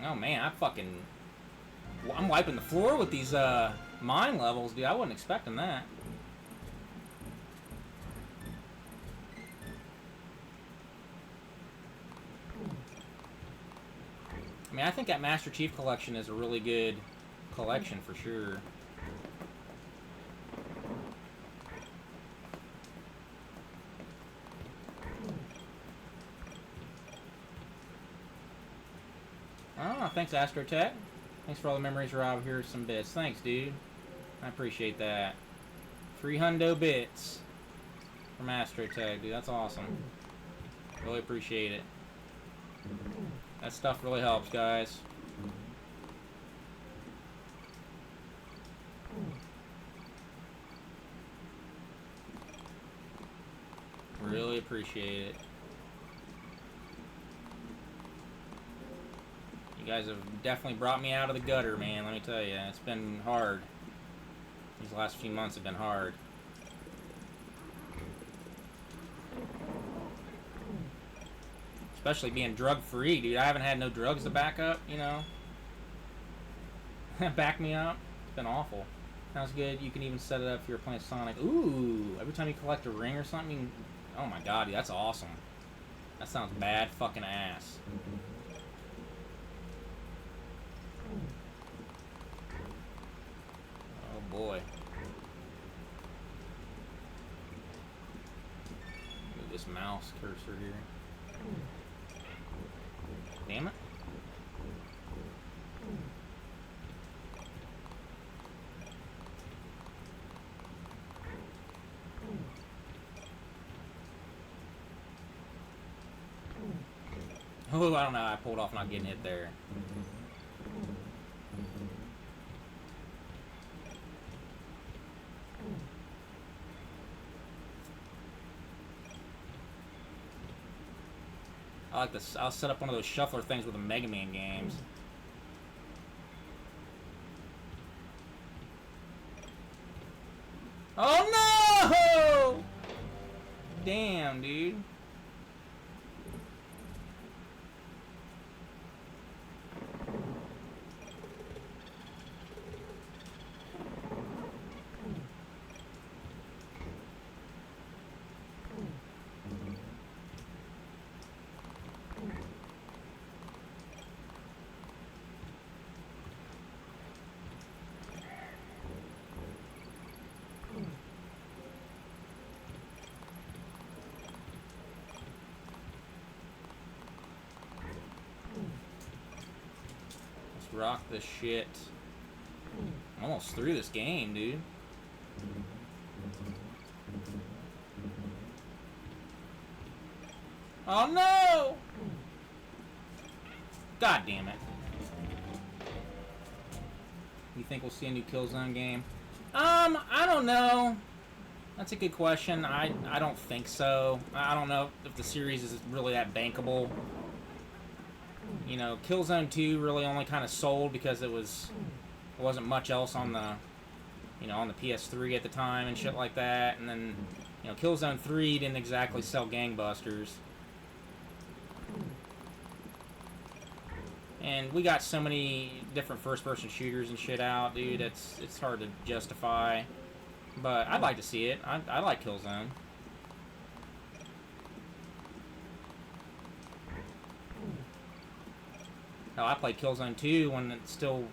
Oh man, I'm wiping the floor with these mine levels, dude. I wasn't expecting that. I mean, I think that Master Chief Collection is a really good collection for sure. Oh, thanks, Astrotech. Thanks for all the memories, Rob. Here's some bits. Thanks, dude. I appreciate that. 300 bits from Astrotech, dude. That's awesome. Really appreciate it. That stuff really helps, guys. Really appreciate it. You guys have definitely brought me out of the gutter, man. Let me tell you, it's been hard. These last few months have been hard. Especially being drug-free, dude. I haven't had no drugs to back up, you know. Back me up. It's been awful. Sounds good. You can even set it up if you're playing Sonic. Ooh, every time you collect a ring or something, you can... Oh my god, dude, that's awesome. That sounds bad fucking ass. Oh boy. Move this mouse cursor here. Damn it. Oh, I don't know. I pulled off not getting hit there. I like this. I'll set up one of those shuffler things with the Mega Man games. Oh no! Damn, dude. Rock this shit. I'm almost through this game, dude. Oh no! God damn it. You think we'll see a new Killzone game? I don't know. That's a good question. I don't think so. I don't know if the series is really that bankable. You know, Killzone 2 really only kind of sold because there wasn't much else on the, you know, on the PS3 at the time and shit like that. And then, you know, Killzone 3 didn't exactly sell gangbusters. And we got so many different first-person shooters and shit out, dude. It's hard to justify. But I'd like to see it. I like Killzone. Hell, I played Killzone 2 when it still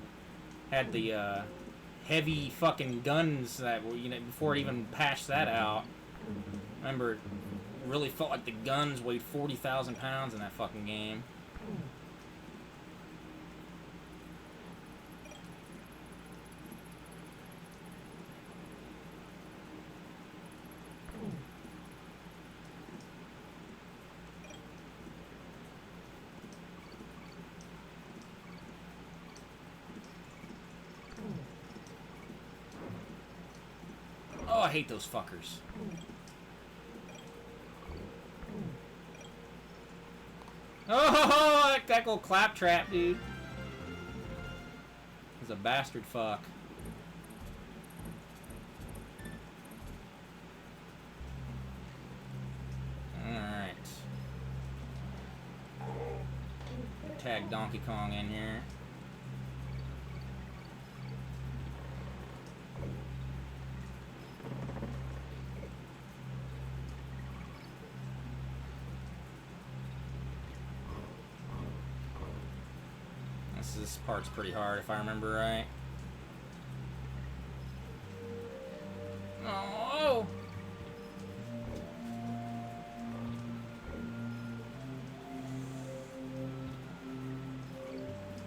had the heavy fucking guns that were, you know, before it even patched that out. I remember it really felt like the guns weighed 40,000 pounds in that fucking game. I hate those fuckers. Oh, that little claptrap, dude. He's a bastard fuck. Alright. Tag Donkey Kong in here. This part's pretty hard if I remember right. Oh!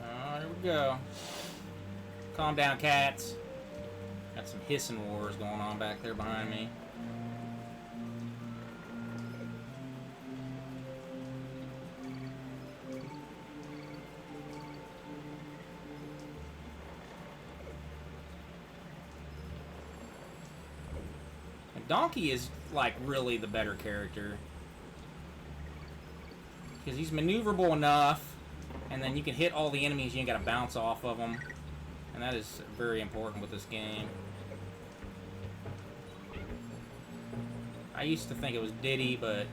Oh, here we go. Calm down, cats. Got some hissing wars going on back there behind me. Donkey is, like, really the better character. Because he's maneuverable enough, and then you can hit all the enemies, you ain't gotta bounce off of them. And that is very important with this game. I used to think it was Diddy, but...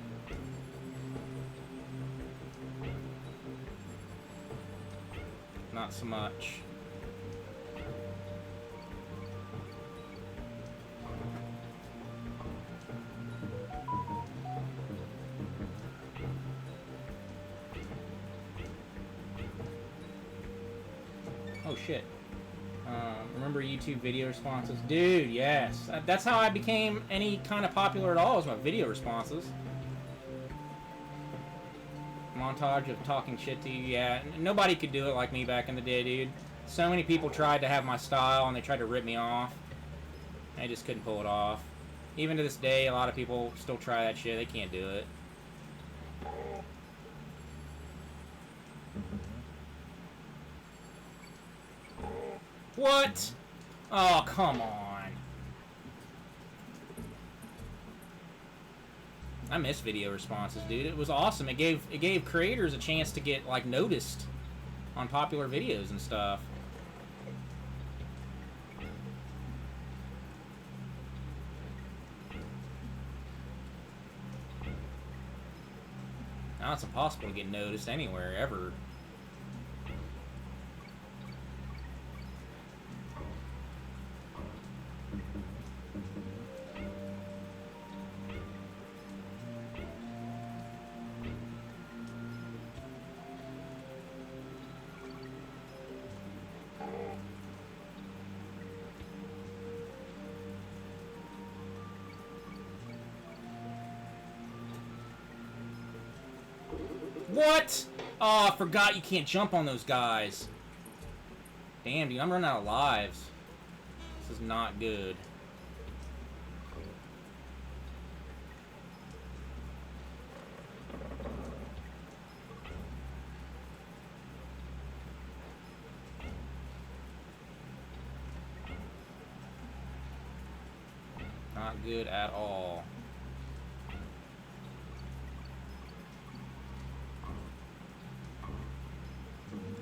not so much. Oh shit. Remember YouTube video responses? Dude, yes. That's how I became any kind of popular at all, was my video responses. Montage of talking shit to you, yeah. Nobody could do it like me back in the day, dude. So many people tried to have my style and they tried to rip me off. I just couldn't pull it off. Even to this day, a lot of people still try that shit. They can't do it. What? Oh, come on. I miss video responses, dude. It was awesome. It gave creators a chance to get, like, noticed on popular videos and stuff. Now it's impossible to get noticed anywhere, ever. What? Oh, I forgot you can't jump on those guys. Damn, dude, I'm running out of lives. This is not good. Not good at all.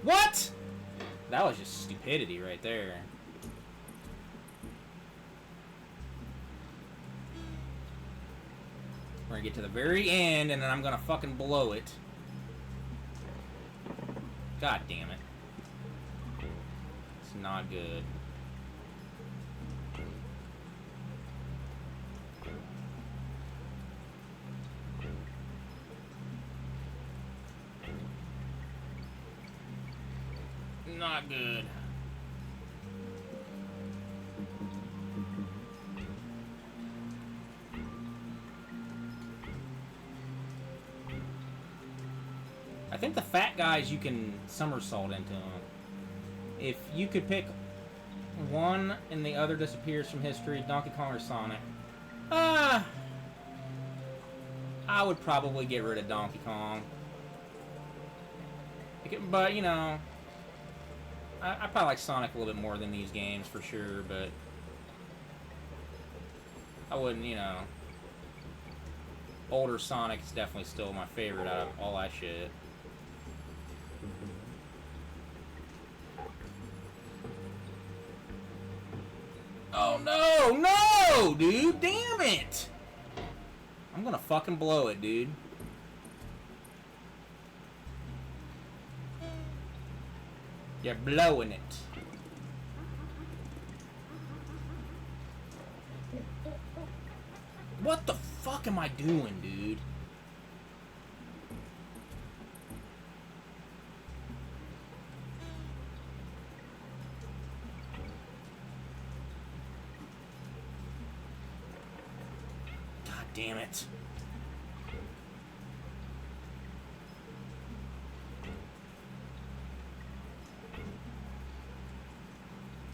What? That was just stupidity right there. We're gonna get to the very end and then I'm gonna fucking blow it. God damn it. It's not good. Not good. I think the fat guys you can somersault into them. If you could pick one and the other disappears from history, Donkey Kong or Sonic, I would probably get rid of Donkey Kong. But, you know, I probably like Sonic a little bit more than these games, for sure, but... I wouldn't, you know. Older Sonic is definitely still my favorite out of all that shit. Oh no, no, dude, damn it! I'm gonna fucking blow it, dude. You're blowing it. What the fuck am I doing, dude? God damn it.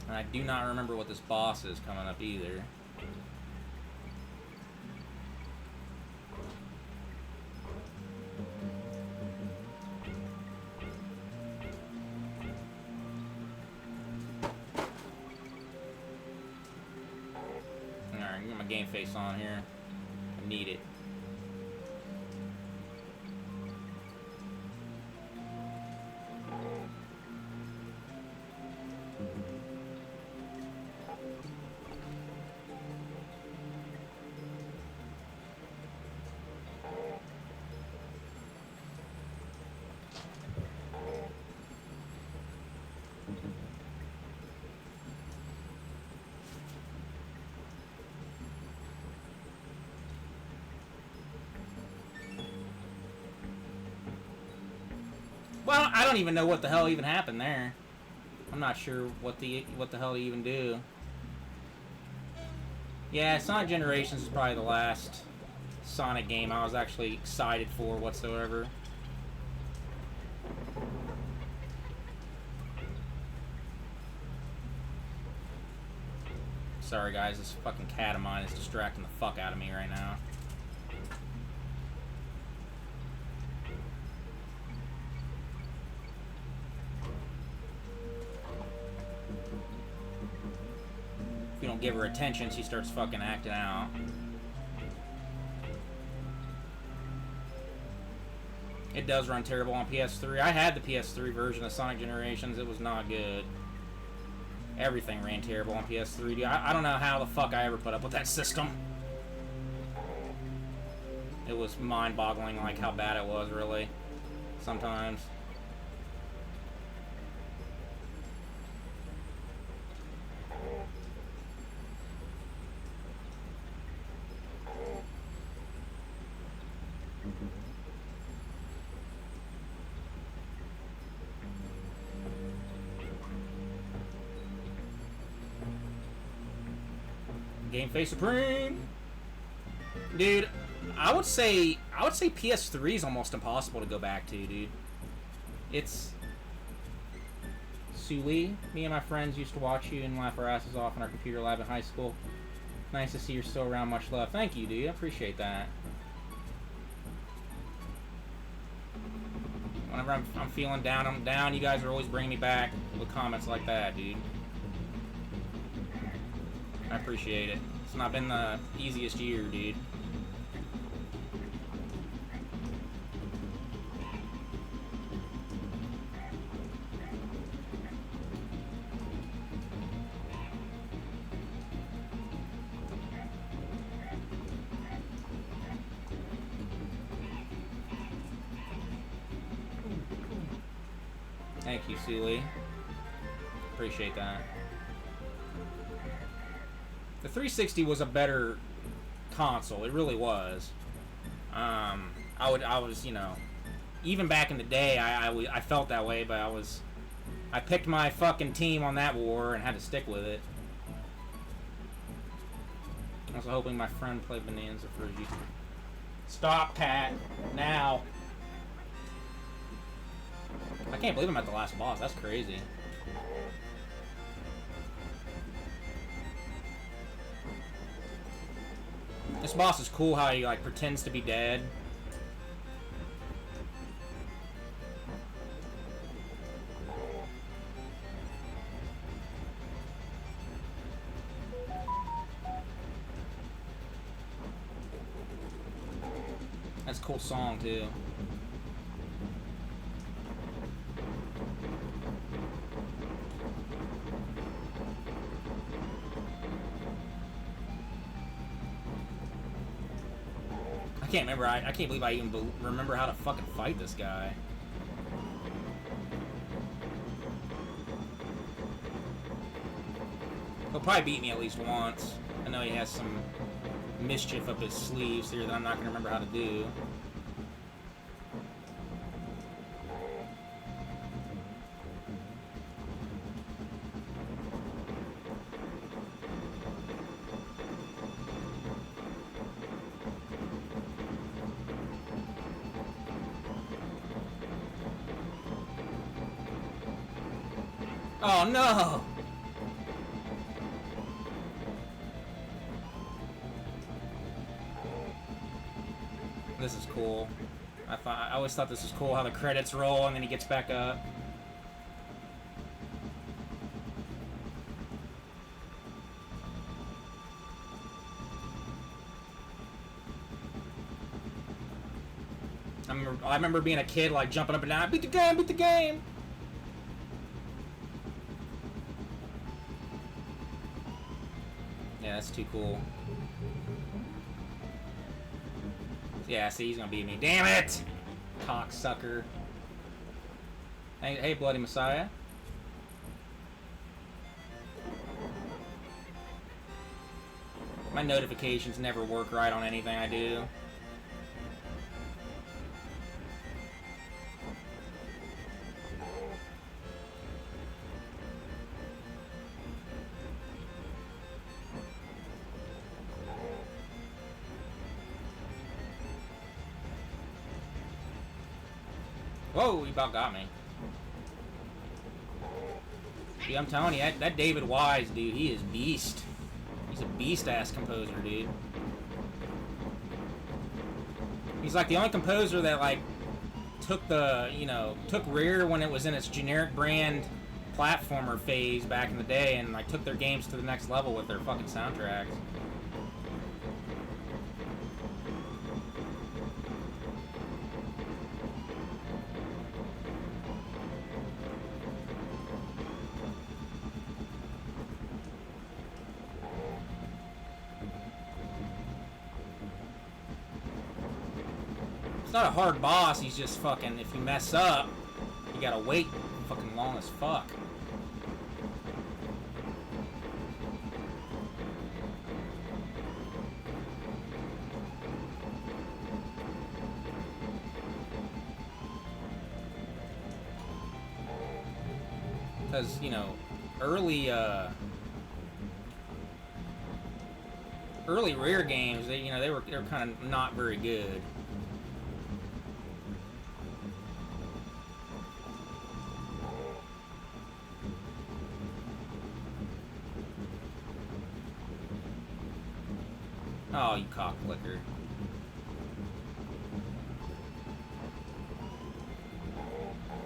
And I do not remember what this boss is coming up either. Alright, get my game face on here. I need it. Well, I don't even know what the hell even happened there. I'm not sure what the hell to even do. Yeah, Sonic Generations is probably the last Sonic game I was actually excited for whatsoever. Sorry guys, this fucking cat of mine is distracting the fuck out of me right now. If you don't give her attention, she starts fucking acting out. It does run terrible on PS3. I had the PS3 version of Sonic Generations. It was not good. Everything ran terrible on PS3. Dude, I don't know how the fuck I ever put up with that system. It was mind-boggling, like, how bad it was, really. Sometimes. Game Face Supreme, dude. I would say PS3 is almost impossible to go back to, dude. It's Suli. Me and my friends used to watch you and laugh our asses off in our computer lab in high school. Nice to see you're still around. Much love. Thank you, dude. I appreciate that. Whenever I'm feeling down, I'm down. You guys are always bringing me back with comments like that, dude. I appreciate it. It's not been the easiest year, dude. Thank you, Sealy. Appreciate that. The 360 was a better console. It really was. I was, you know, even back in the day, I felt that way, but I picked my fucking team on that war and had to stick with it. I was hoping my friend played Bonanza for you. Stop, cat. Now. I can't believe I'm at the last boss. That's crazy. This boss is cool how he, like, pretends to be dead. a cool song, too. I can't remember. I can't believe I even remember how to fucking fight this guy. He'll probably beat me at least once. I know he has some mischief up his sleeves here that I'm not going to remember how to do. Oh no! This is cool. I always thought this was cool how the credits roll and then he gets back up. I remember being a kid, like jumping up and down, beat the game, beat the game. Yeah, that's too cool. Yeah, see, he's gonna beat me. Damn it! Cocksucker. Hey, Bloody Messiah. My notifications never work right on anything I do. Whoa, he about got me. Dude, I'm telling you, that David Wise, dude, he is beast. He's a beast-ass composer, dude. He's like the only composer that, like, took the, you know, took Rare when it was in its generic brand platformer phase back in the day and, like, took their games to the next level with their fucking soundtracks. It's not a hard boss, he's just fucking, if you mess up, you gotta wait fucking long as fuck. Because, you know, early Rare games, they were kind of not very good. Oh, you cockblicker.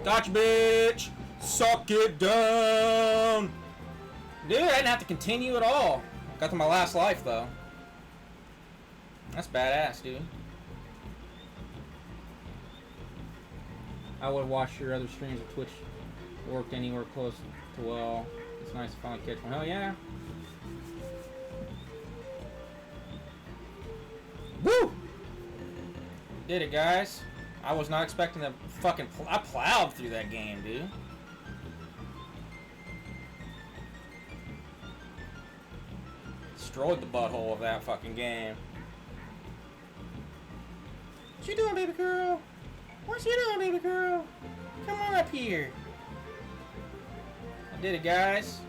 Gotcha, bitch! Suck it down! Dude, I didn't have to continue at all. Got to my last life, though. That's badass, dude. I would watch your other streams if Twitch worked anywhere close to well. It's nice to finally catch one. Hell yeah. Woo! Did it, guys. I was not expecting to fucking... I plowed through that game, dude. Destroyed the butthole of that fucking game. What you doing, baby girl? What you doing, baby girl? Come on up here. I did it, guys.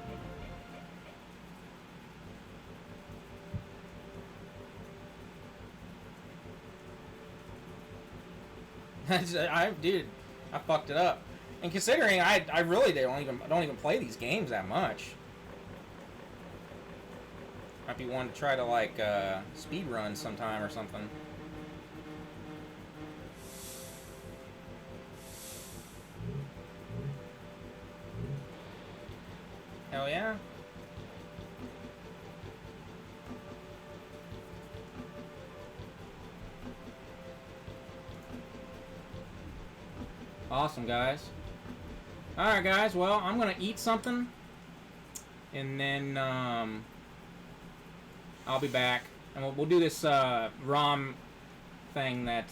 Dude, I fucked it up. And considering I really don't even play these games that much. Might be one to try to like speed run sometime or something. Hell yeah. Awesome, guys. Alright, guys. Well, I'm going to eat something. And then I'll be back. And we'll do this ROM thing that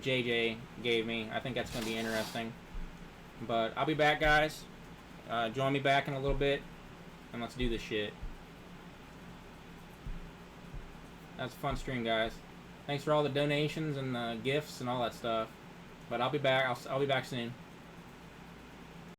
JJ gave me. I think that's going to be interesting. But I'll be back, guys. Join me back in a little bit. And let's do this shit. That's a fun stream, guys. Thanks for all the donations and the gifts and all that stuff. But I'll be back. I'll be back soon.